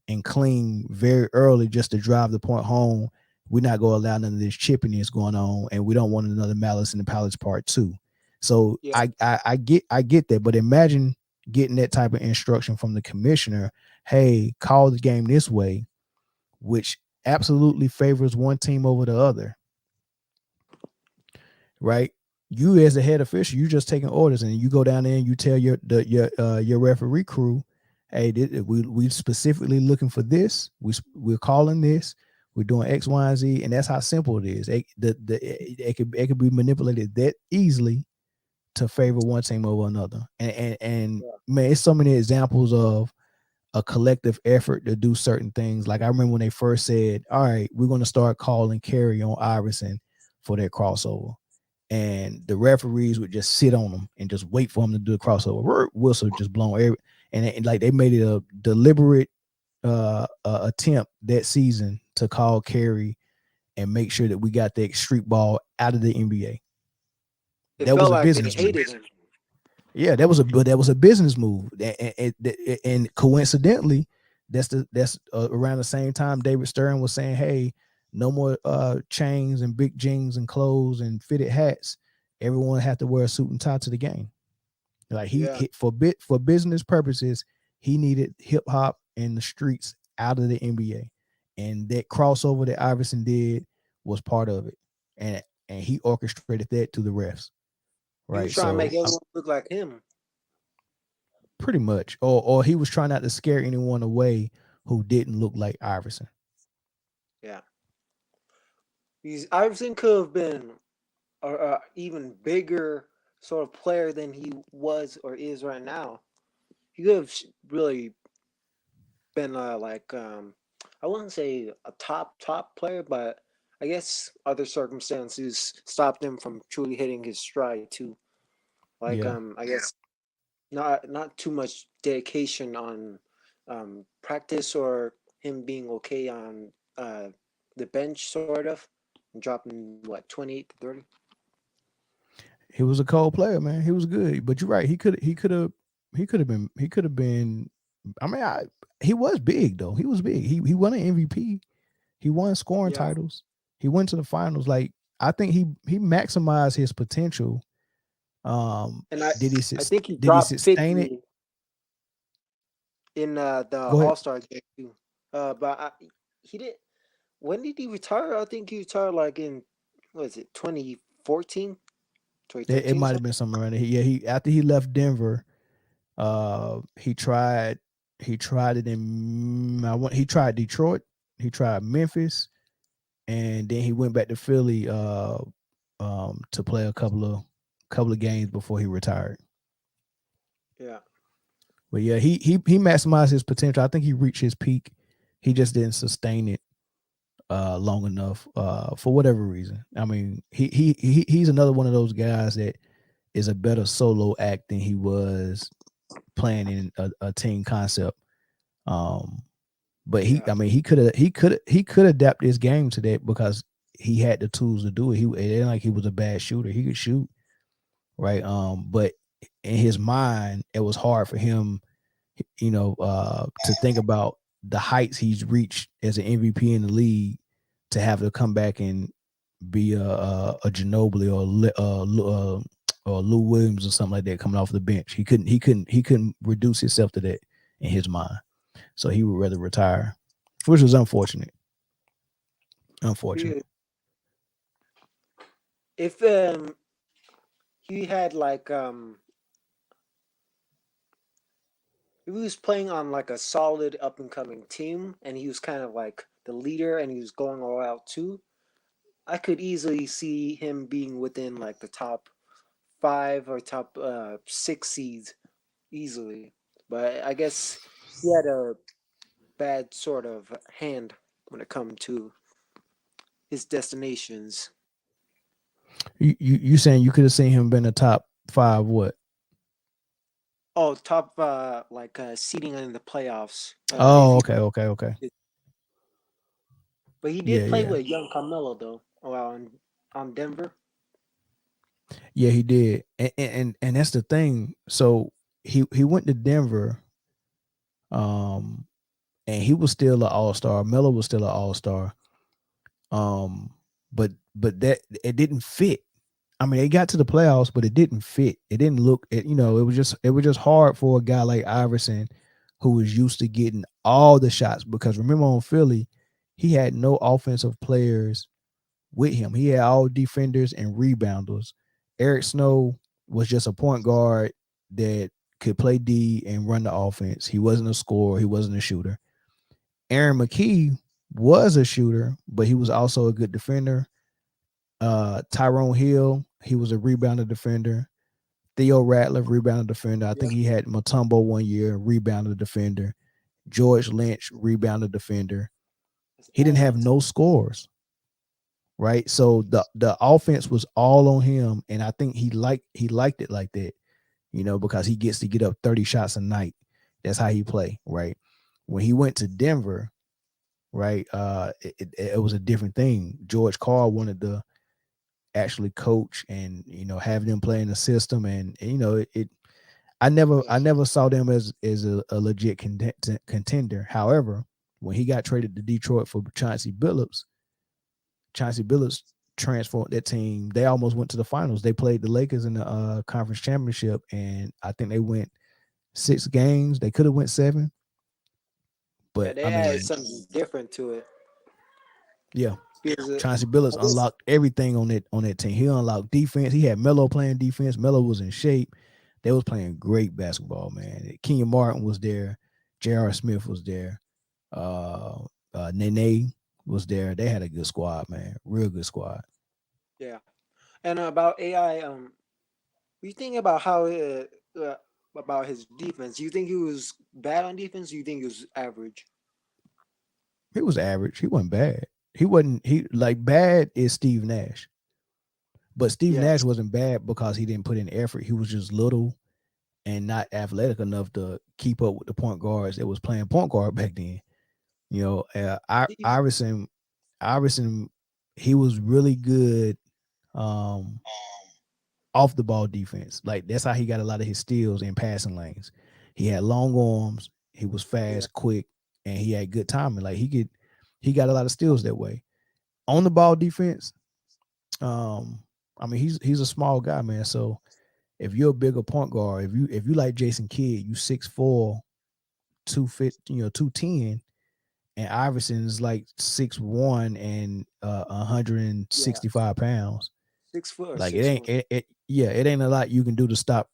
and clean very early just to drive the point home. We're not going to allow none of this chippiness going on, and we don't want another Malice in the Palace part two. So Yeah, I get that, but imagine getting that type of instruction from the commissioner. Hey, call the game this way, which absolutely favors one team over the other, right? You as the head official, you just taking orders, and you go down there and you tell your referee crew, hey, we specifically looking for this. We're calling this. We're doing X, Y, and Z, and that's how simple it is. It could be manipulated that easily to favor one team over another. And yeah, man, it's so many examples of a collective effort to do certain things. Like I remember when they first said, "All right, we're going to start calling carry on Iverson for that crossover," and the referees would just sit on them and just wait for him to do the crossover. Whistle just blown and like they made it a deliberate attempt that season to call carry and make sure that we got that street ball out of the NBA. it That felt was a like they business move. hated him. Yeah, that was a business move, and coincidentally, that's around the same time David Stern was saying, "Hey, no more chains and big jeans and clothes and fitted hats. Everyone have to wear a suit and tie to the game." Like Yeah, for business purposes, he needed hip hop and the streets out of the NBA, and that crossover that Iverson did was part of it, and he orchestrated that to the refs, he right? was trying to So make everyone look like him. pretty much, or he was trying not to scare anyone away who didn't look like Iverson. Yeah, he's Iverson could have been a even bigger sort of player than he was or is right now. He could have really been like I wouldn't say a top player, but I guess other circumstances stopped him from truly hitting his stride too. Like Yeah, I guess not too much dedication on practice or him being okay on the bench, sort of, dropping what 28 to 30. He was a cold player, man. He was good, but you're right. He could have been. I mean, he was big though. He was big. He won an MVP. He won scoring Yeah, titles. He went to the finals. Like I think he maximized his potential. and Did he I think he did he dropped sustain it? 50 in the Go ahead. All Star game too. But he did. When did he retire? I think he retired like in, what is it, 2014, It 2013, might have something. been something around there. Yeah, he after he left Denver, he tried it in he tried Detroit, he tried Memphis, and then he went back to Philly to play a couple of games before he retired. Yeah, But yeah, he maximized his potential. I think he reached his peak. He just didn't sustain it long enough for whatever reason. I mean, he's another one of those guys that is a better solo act than he was playing in a team concept. Um, but yeah, I mean, he could adapt his game to that because he had the tools to do it. It ain't like he was a bad shooter. He could shoot, right? But in his mind, it was hard for him, to think about the heights he's reached as an MVP in the league to have to come back and be a Ginobili or Lou Williams or something like that coming off the bench. He couldn't reduce himself to that in his mind. So he would rather retire, which was unfortunate. Unfortunate. yeah. If he had like if he was playing on like a solid up and coming team, and he was kind of like the leader, and he was going all out too, I could easily see him being within like the top five or top six seeds easily. But I guess he had a bad sort of hand when it come to his destinations. You saying you could have seen him been a top five? What? Oh, top like seating in the playoffs. If Oh, he, okay. but he Yeah, did play yeah, with young Carmelo though. On Denver. yeah. He did, and that's the thing. So he went to Denver, um, and he was still an all star. Melo was still an all star. Um, but that it didn't fit. I mean, they got to the playoffs, but it didn't fit. It didn't look. It was just hard for a guy like Iverson, who was used to getting all the shots. Because remember on Philly, he had no offensive players with him. He had all defenders and rebounders. Eric Snow was just a point guard that could play D and run the offense. He wasn't a scorer. He wasn't a shooter. Aaron McKee was a shooter, but he was also a good defender. Tyrone Hill, he was a rebounder defender. Theo Ratliff, rebounder defender. I Yeah, think he had Mutombo one year, rebounder defender. George Lynch, rebounder defender. that's He didn't have excellent. no scores, right? So the offense was all on him, and I think he liked it like that, because he gets to get up 30 shots a night. That's how he play, right? When he went to Denver, right, it was a different thing. George Carl wanted to actually coach and have them play in the system, and it. I never saw them as a legit contender. However, when he got traded to Detroit for Chauncey Billups transformed that team. They almost went to the finals. They played the Lakers in the conference championship, and I think they went 6 games. They could have went 7, Yeah, but they I added mean, something different to it yeah, because Chauncey Billups I guess unlocked everything on that team. He unlocked defense. He had Melo playing defense. Melo was in shape. They was playing great basketball, man. Kenyon Martin was there. J.R. Smith was there. Uh, Nene was there. They had a good squad, man. Real good squad. yeah. And about AI, what you think about how about his defense? You think he was bad on defense? Or you think he was average? He was average. He wasn't bad. He wasn't. He like bad is Steve Nash, but Steve Yeah, Nash wasn't bad because he didn't put in effort. He was just little and not athletic enough to keep up with the point guards that was playing point guard back then. You know, Iverson, he was really good um, off the ball defense. Like that's how he got a lot of his steals in passing lanes. He had long arms. He was Yeah. fast, quick, and he had good timing. Like he got a lot of steals that way. On the ball defense, um, I mean he's a small guy, man. So if you're a bigger point guard, if you like Jason Kidd, you 6'4", 250, 210, and Iverson is like 6'1" and 165 Yeah. pounds. 6 foot or Like it six ain't one. yeah, it ain't a lot you can do to stop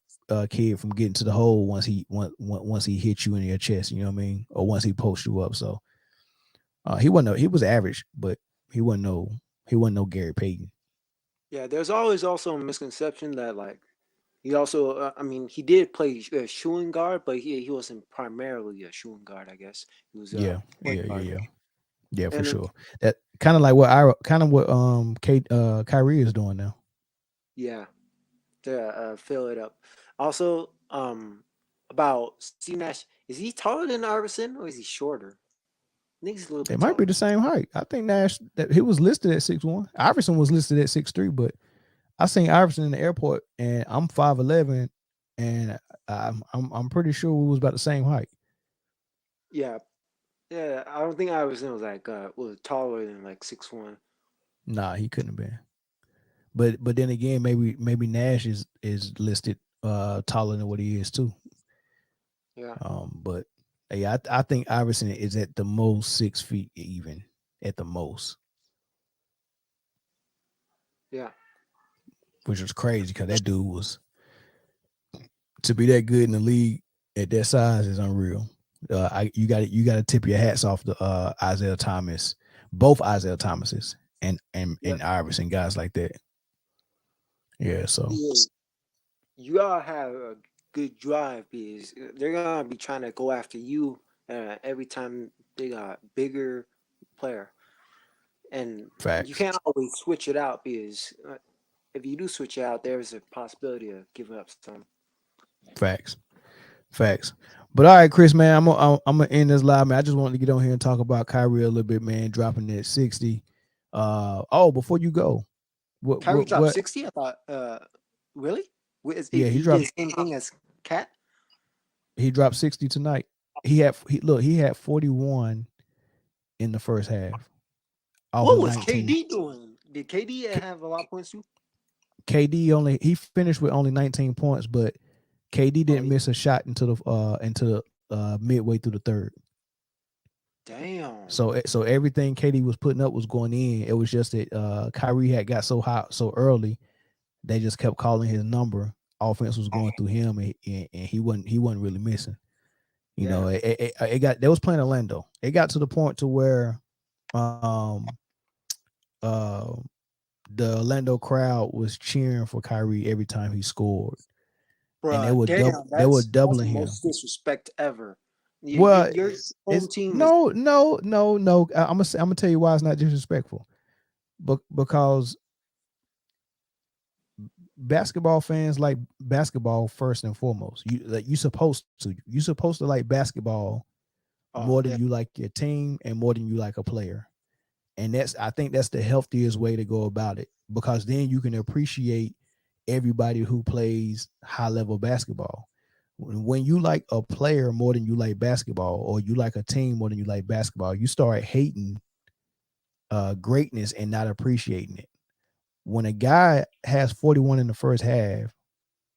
Kid from getting to the hole once he hits you in your chest. You know what I mean? Or once he posts you up. So he was average, but he wasn't no he wasn't no Gary Payton. Yeah, there's always also a misconception that like he also, I mean, he did play shooting guard, but he wasn't primarily a shooting guard. I guess he was a Yeah, point yeah, yeah, guard. yeah, yeah, for And sure. That kind of like what Kyrie is doing now. yeah, to fill it up. Also, about Steve Nash, is he taller than Iverson or is he shorter? I think he's a little bit It might be taller. the same height. I think Nash that he was listed at 6'1". Iverson was listed at 6'3", but I seen Iverson in the airport and I'm 5'11", and I'm pretty sure we was about the same height. Yeah, yeah. I don't think Iverson was like was taller than like 6'1". Nah, he couldn't have been. But then again, maybe Nash is listed taller than what he is too. Yeah, But yeah, I think Iverson is at the most 6 feet even at the most, yeah, which was crazy because that dude was to be that good in the league at that size is unreal. You got to tip your hats off to Isaiah Thomas, both Isaiah Thomases yeah. and Iverson guys like that. Yeah, so Yeah. You gotta have a good drive because they're gonna be trying to go after you every time they got bigger player, and you facts, can't always switch it out because if you do switch it out, there's a possibility of giving up some. facts, facts. But all right, Chris, man, I'm gonna end this live, man. I just wanted to get on here and talk about Kyrie a little bit, man. Dropping at 60. Before you go, Kyrie dropped what? 60. I thought, really? Yeah, He did the same thing as Cat. he dropped 60 tonight. He had 41 in the first half off What of was 19. KD doing? Did KD have a lot of points too? KD only he finished with only 19 points, but KD Oh, didn't miss a shot until the midway through the third. damn. So everything KD was putting up was going in. It was just that Kyrie had got so hot so early, they just kept calling his number. Offense was going through him, and he wasn't really missing. You Yeah, know, it got they was playing Orlando. It got to the point to where um uh the Orlando crowd was cheering for Kyrie every time he scored, and bruh. Damn, they were that's the doubling him. most disrespect ever. Well, Your home it's team is no. I'm gonna tell you why it's not disrespectful, but because basketball fans like basketball first and foremost. You supposed to like basketball oh more than yeah, you like your team and more than you like a player. And I think that's the healthiest way to go about it, because then you can appreciate everybody who plays high level basketball. When you like a player more than you like basketball, or you like a team more than you like basketball, you start hating greatness and not appreciating it. When a guy has 41 in the first half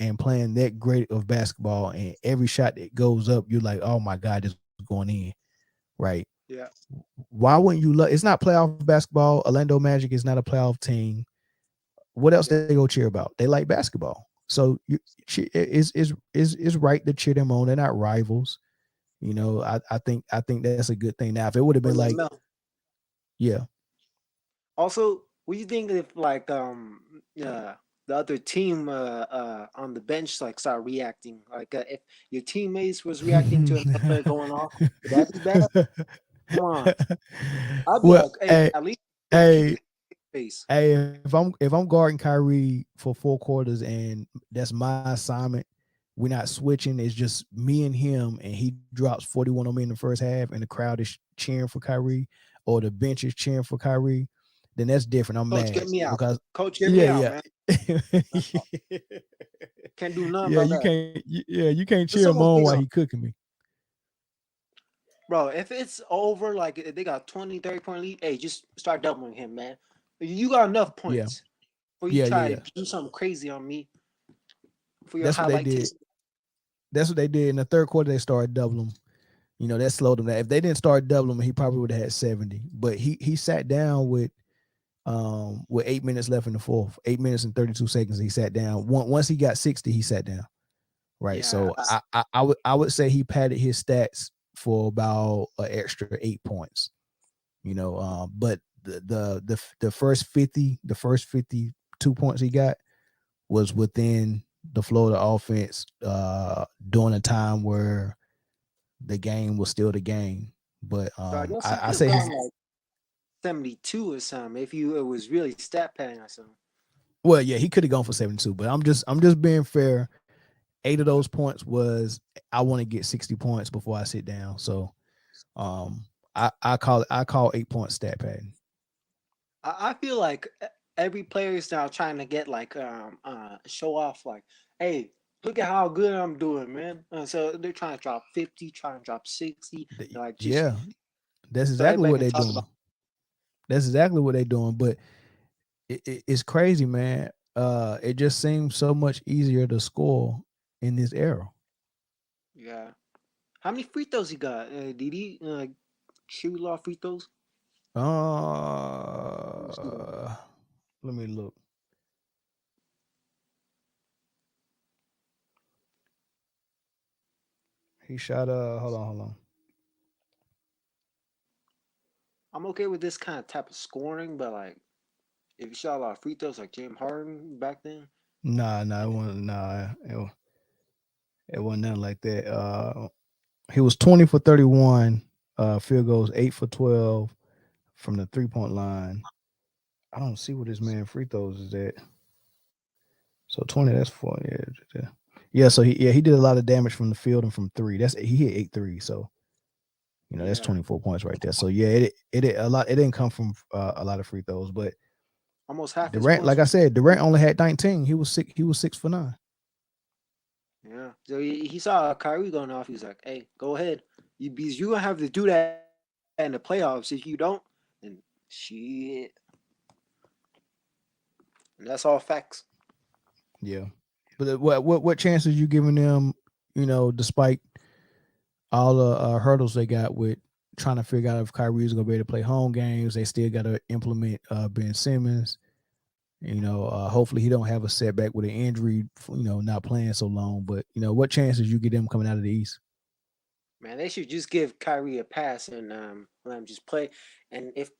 and playing that great of basketball, and every shot that goes up, you're like, oh my God, this is going in, right? yeah, Why wouldn't you love? It's not playoff basketball. Orlando Magic is not a playoff team. What else yeah, they go cheer about? They like basketball, so is right to cheer them on. They're not rivals. I think that's a good thing. Now, if it would have been oh yeah, like, Mel. yeah, Also, what do you think if like the other team on the bench like start reacting? Like if your teammates was reacting to another player going off, would that be bad? Come on, I'd be well, like, hey, hey, at least keep hey, your face. hey, if I'm guarding Kyrie for 4 quarters and that's my assignment, we're not switching. It's just me and him, and he drops 41 on me in the first half, and the crowd is cheering for Kyrie, or the bench is cheering for Kyrie, then that's different. I'm Coach, get mad me out. because Coach, get me yeah, out, yeah. man. Can't do nothing Yeah, about that. you can't cheer It's him almost on big while on. he cooking me. Bro, if it's over, like if they got 20, 30 point lead, hey, just start doubling him, man. You got enough Yeah, points for you yeah, yeah, try yeah. to do something crazy on me for your That's what they highlight did. tape. That's what they did in the third quarter. They started doubling him. That slowed him down. If they didn't start doubling him, he probably would have had 70. But he sat down with 8 minutes left in the fourth, 8 minutes and 32 seconds. He sat down. Once he got 60, he sat down. Right. Yeah, So I would say he padded his stats for about an extra 8 points. But the first 52 points he got was within the flow of the offense during a time where the game was still the game. But so I guess he I could have say gone he's like 72 or something if you it was really stat padding or something. well, yeah, he could have gone for 72, but I'm just being fair. 8 of those points was I want to get 60 points before I sit down. So um I call 8 points stat padding. I feel like every player is now trying to get like show off like, hey, look at how good I'm doing, man. So they're trying to drop 50, trying to drop 60, like just Yeah, that's so exactly everybody what can they're talk about. doing. That's exactly what they're doing. But it's crazy, man. It just seems so much easier to score in this era. Yeah. How many free throws he got? Did he shoot a lot of free throws? Let me see that. Uh, let me look. He shot. Hold on. I'm okay with this kind of type of scoring, but like if you shot a lot of free throws like James Harden back then, Nah, it wasn't. It wasn't nothing like that. He was 20 for 31. Field goals 8 for 12 from the 3 point line. I don't see what his man free throws is at. So 20, that's four. Yeah, yeah. So he did a lot of damage from the field and from three. He hit 8 threes. So that's yeah, 24 points right there. So yeah, it a lot. It didn't come from a lot of free throws, but almost half his Durant, points like I from. said, Durant only had 19. He was six. He was 6 for 9. Yeah. So he saw Kyrie going off. He was like, "Hey, go ahead. Because you gonna have to do that in the playoffs. If you don't, then shit, and that's all facts." Yeah, but what chances you giving them? Despite all the hurdles they got with trying to figure out if Kyrie is going to be able to play home games, they still got to implement Ben Simmons. Hopefully he don't have a setback with an injury. Not playing so long. But what chances you get them coming out of the East? Man, they should just give Kyrie a pass and let him just play. And if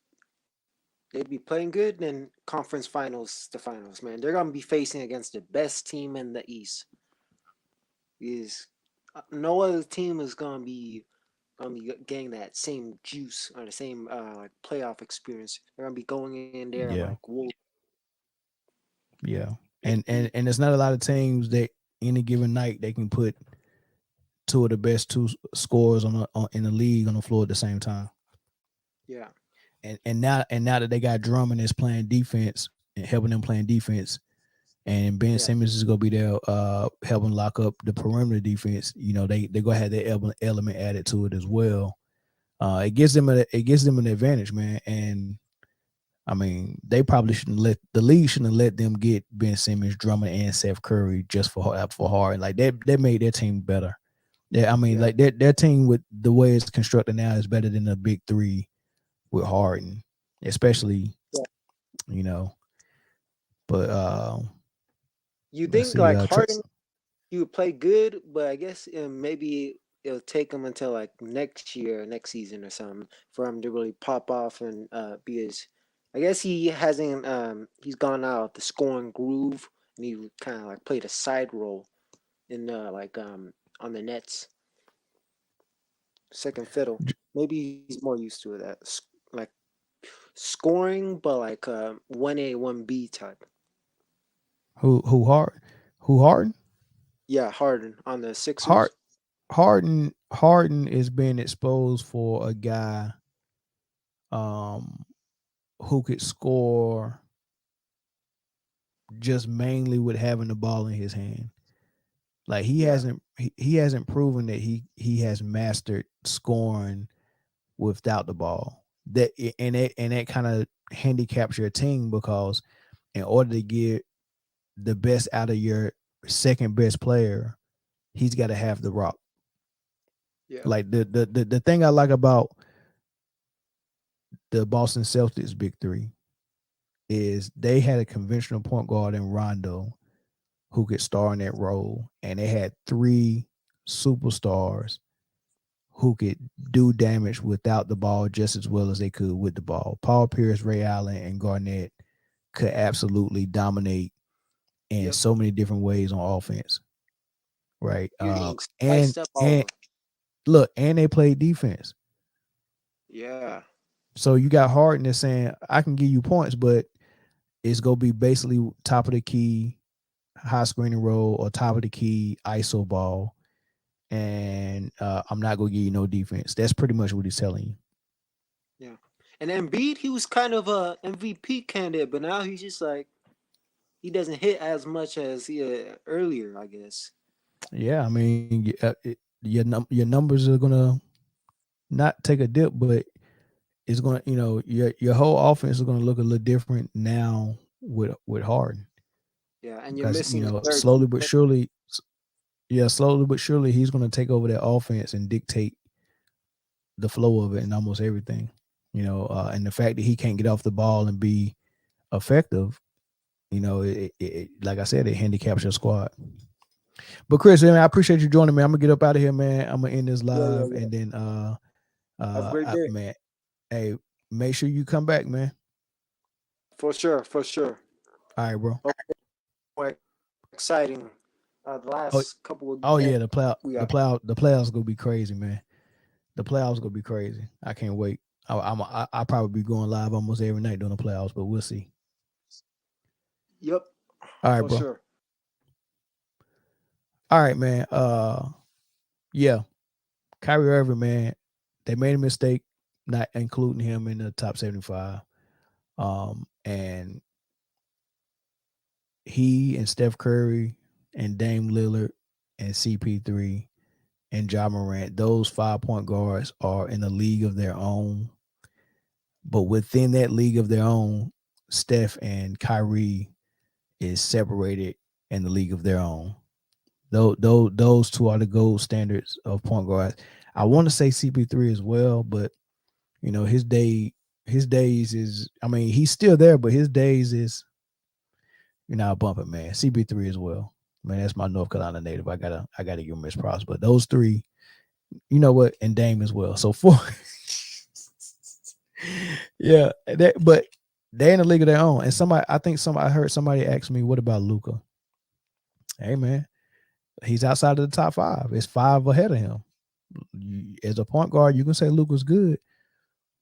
they'd be playing good, then conference finals, the finals, man. They're gonna be facing against the best team in the East. Is no other team is gonna be getting that same juice or the same like playoff experience. They're gonna be going in there like Yeah, wolves. yeah, and Maybe, and and there's not a lot of teams that any given night they can put two of the best two scorers in the league on the floor at the same time. yeah, And now that they got Drummond that's playing defense and helping them playing defense, and Ben yeah, Simmons is gonna be there helping lock up the perimeter defense. They gonna have that element added to it as well. It gives them an advantage, man. And I mean, they probably shouldn't let the league shouldn't have let them get Ben Simmons, Drummond, and Seth Curry just for Harden. Like that made their team better. Yeah, I mean, yeah, like their team with the way it's constructed now is better than the big three with Harden, especially yeah. you know. But You let's think see. like Harden, he would play good, but I guess maybe it'll take him until like next year, next season or something for him to really pop off and because I guess he hasn't he's gone out of the scoring groove and he kind of like played a side role in like on the Nets, second fiddle. Maybe he's more used to that like scoring, but like 1A 1B type. who Harden? Who Harden? Yeah, Harden on the Hard Sixers. Harden is being exposed for a guy um who could score just mainly with having the ball in his hand. Like Yeah, he hasn't proven that he has mastered scoring without the ball. That kind of handicaps your team because in order to get the best out of your second best player, he's got to have the rock. yeah, Like the thing I like about the Boston Celtics big three is they had a conventional point guard in Rondo who could star in that role, and they had three superstars who could do damage without the ball just as well as they could with the ball. Paul Pierce, Ray Allen, and Garnett could absolutely dominate in yep. so many different ways on offense, right? You And spiced up all of and them. look, and they played defense. Yeah, So you got Harden that's saying, I can give you points, but it's gonna be basically top of the key, high screening roll, or top of the key ISO ball, and I'm not gonna give you no defense. That's pretty much what he's telling you. yeah. And Embiid, he was kind of a MVP candidate, but now he's just like he doesn't hit as much as he earlier, I guess. Yeah, I mean, your numbers are gonna not take a dip, but it's gonna, your whole offense is gonna look a little different now with Harden Yeah, and you're because missing a third key slowly but player. surely, yeah, slowly but surely he's gonna take over that offense and dictate the flow of it and almost everything. And the fact that he can't get off the ball and be effective, like I said, it handicaps your squad. But Chris, man, I appreciate you joining me. I'm gonna get up out of here, man. I'm gonna end this Yeah, yeah, live, yeah. and then Have a great day. man, hey, make sure you come back, man. For sure, for sure. All right, bro. Okay, more exciting. The Oh, last couple of oh games yeah, we got. the playoffs gonna be crazy, man. The playoffs gonna be crazy. I can't wait. I'll probably be going live almost every night during the playoffs, but we'll see. Yep, All right, for bro. sure. All right, man. Yeah, Kyrie Irving, man. They made a mistake not including him in the top 75. And he and Steph Curry and Dame Lillard and CP3 and Ja Morant, those 5 point guards are in a league of their own. But within that league of their own, Steph and Kyrie is separated in the league of their own. Those two are the gold standards of point guards. I want to say CP3 as well, but his days is, I mean, he's still there, but his days is, bumping, man. CP3 as well. Man, that's my North Carolina native. I gotta give him his props. But those three, you know what, and Dame as well. So four. Yeah, but they're in a league of their own. And I heard somebody ask me, what about Luka? Hey man, he's outside of the top five. It's five ahead of him. As a point guard, you can say Luka's good,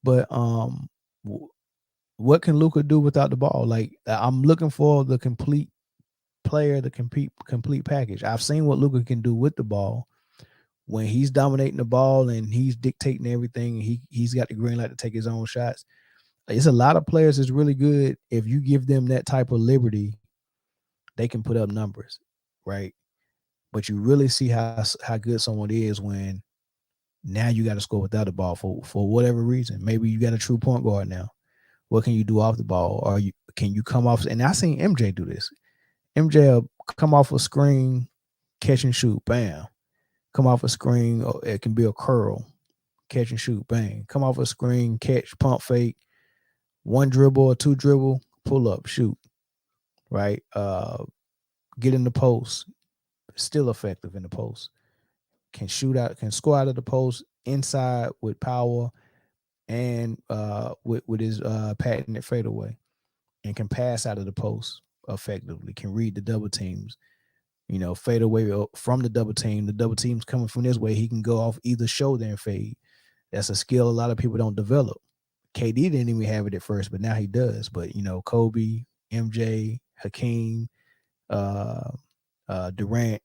but what can Luka do without the ball? Like, I'm looking for the complete player, the complete package. I've seen what Luka can do with the ball when he's dominating the ball and he's dictating everything. He's got the green light to take his own shots. It's a lot of players that's really good. If you give them that type of liberty, they can put up numbers, right? But you really see how good someone is when now you got to score without the ball for whatever reason. Maybe you got a true point guard now. What can you do off the ball? Or can you come off? And I seen MJ do this. MJ will come off a screen, catch and shoot, bam. Come off a screen, or it can be a curl, catch and shoot, bang. Come off a screen, catch, pump fake, one dribble or two dribble, pull up, shoot, right? Get in the post, still effective in the post. Can shoot out, can score out of the post inside with power and with his patented fadeaway, and can pass out of the post effectively. Can read the double teams. Fade away from the double team. The double team's coming from this way. He can go off either shoulder and fade. That's a skill a lot of people don't develop. KD didn't even have it at first, but now he does. But Kobe, MJ, Hakeem, uh, Durant,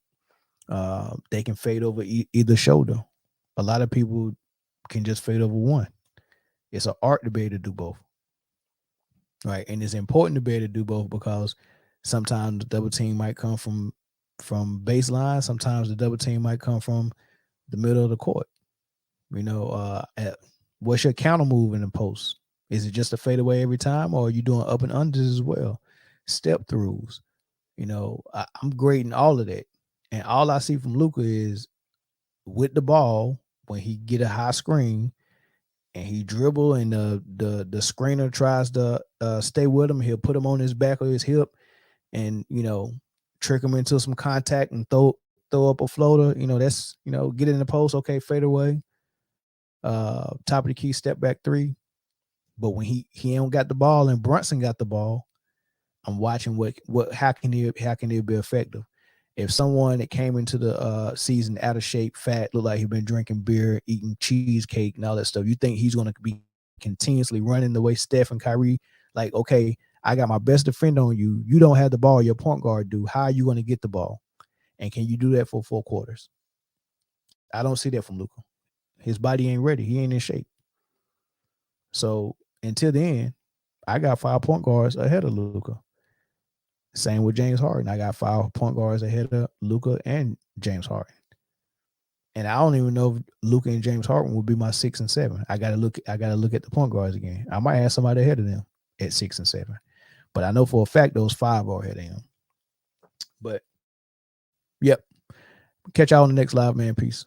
They can fade over either shoulder. A lot of people can just fade over one. It's an art to be able to do both, right? And it's important to be able to do both because sometimes the double team might come from baseline. Sometimes the double team might come from the middle of the court. You know, what's your counter move in the post? Is it just a fadeaway every time, or are you doing up and unders as well? Step throughs. You know, I'm grading all of that, and all I see from Luka is with the ball when he get a high screen and he dribble and the screener tries to stay with him, he'll put him on his back or his hip, and trick him into some contact and throw up a floater. That's get in the post, okay, fade away, top of the key, step back three. But when he ain't got the ball and Brunson got the ball, I'm watching what how can he be effective. If someone that came into the season out of shape, fat, look like he's been drinking beer, eating cheesecake, and all that stuff, you think he's going to be continuously running the way Steph and Kyrie? Like, okay, I got my best defender on you. You don't have the ball. Your point guard do. How are you going to get the ball? And can you do that for 4 quarters? I don't see that from Luka. His body ain't ready. He ain't in shape. So until then, I got 5 point guards ahead of Luka. Same with James Harden. I got 5 point guards ahead of Luka and James Harden. And I don't even know if Luka and James Harden would be my 6 and 7. I gotta look at the point guards again. I might have somebody ahead of them at 6 and 7. But I know for a fact those 5 are ahead of him. But yep. Catch y'all on the next live, man. Peace.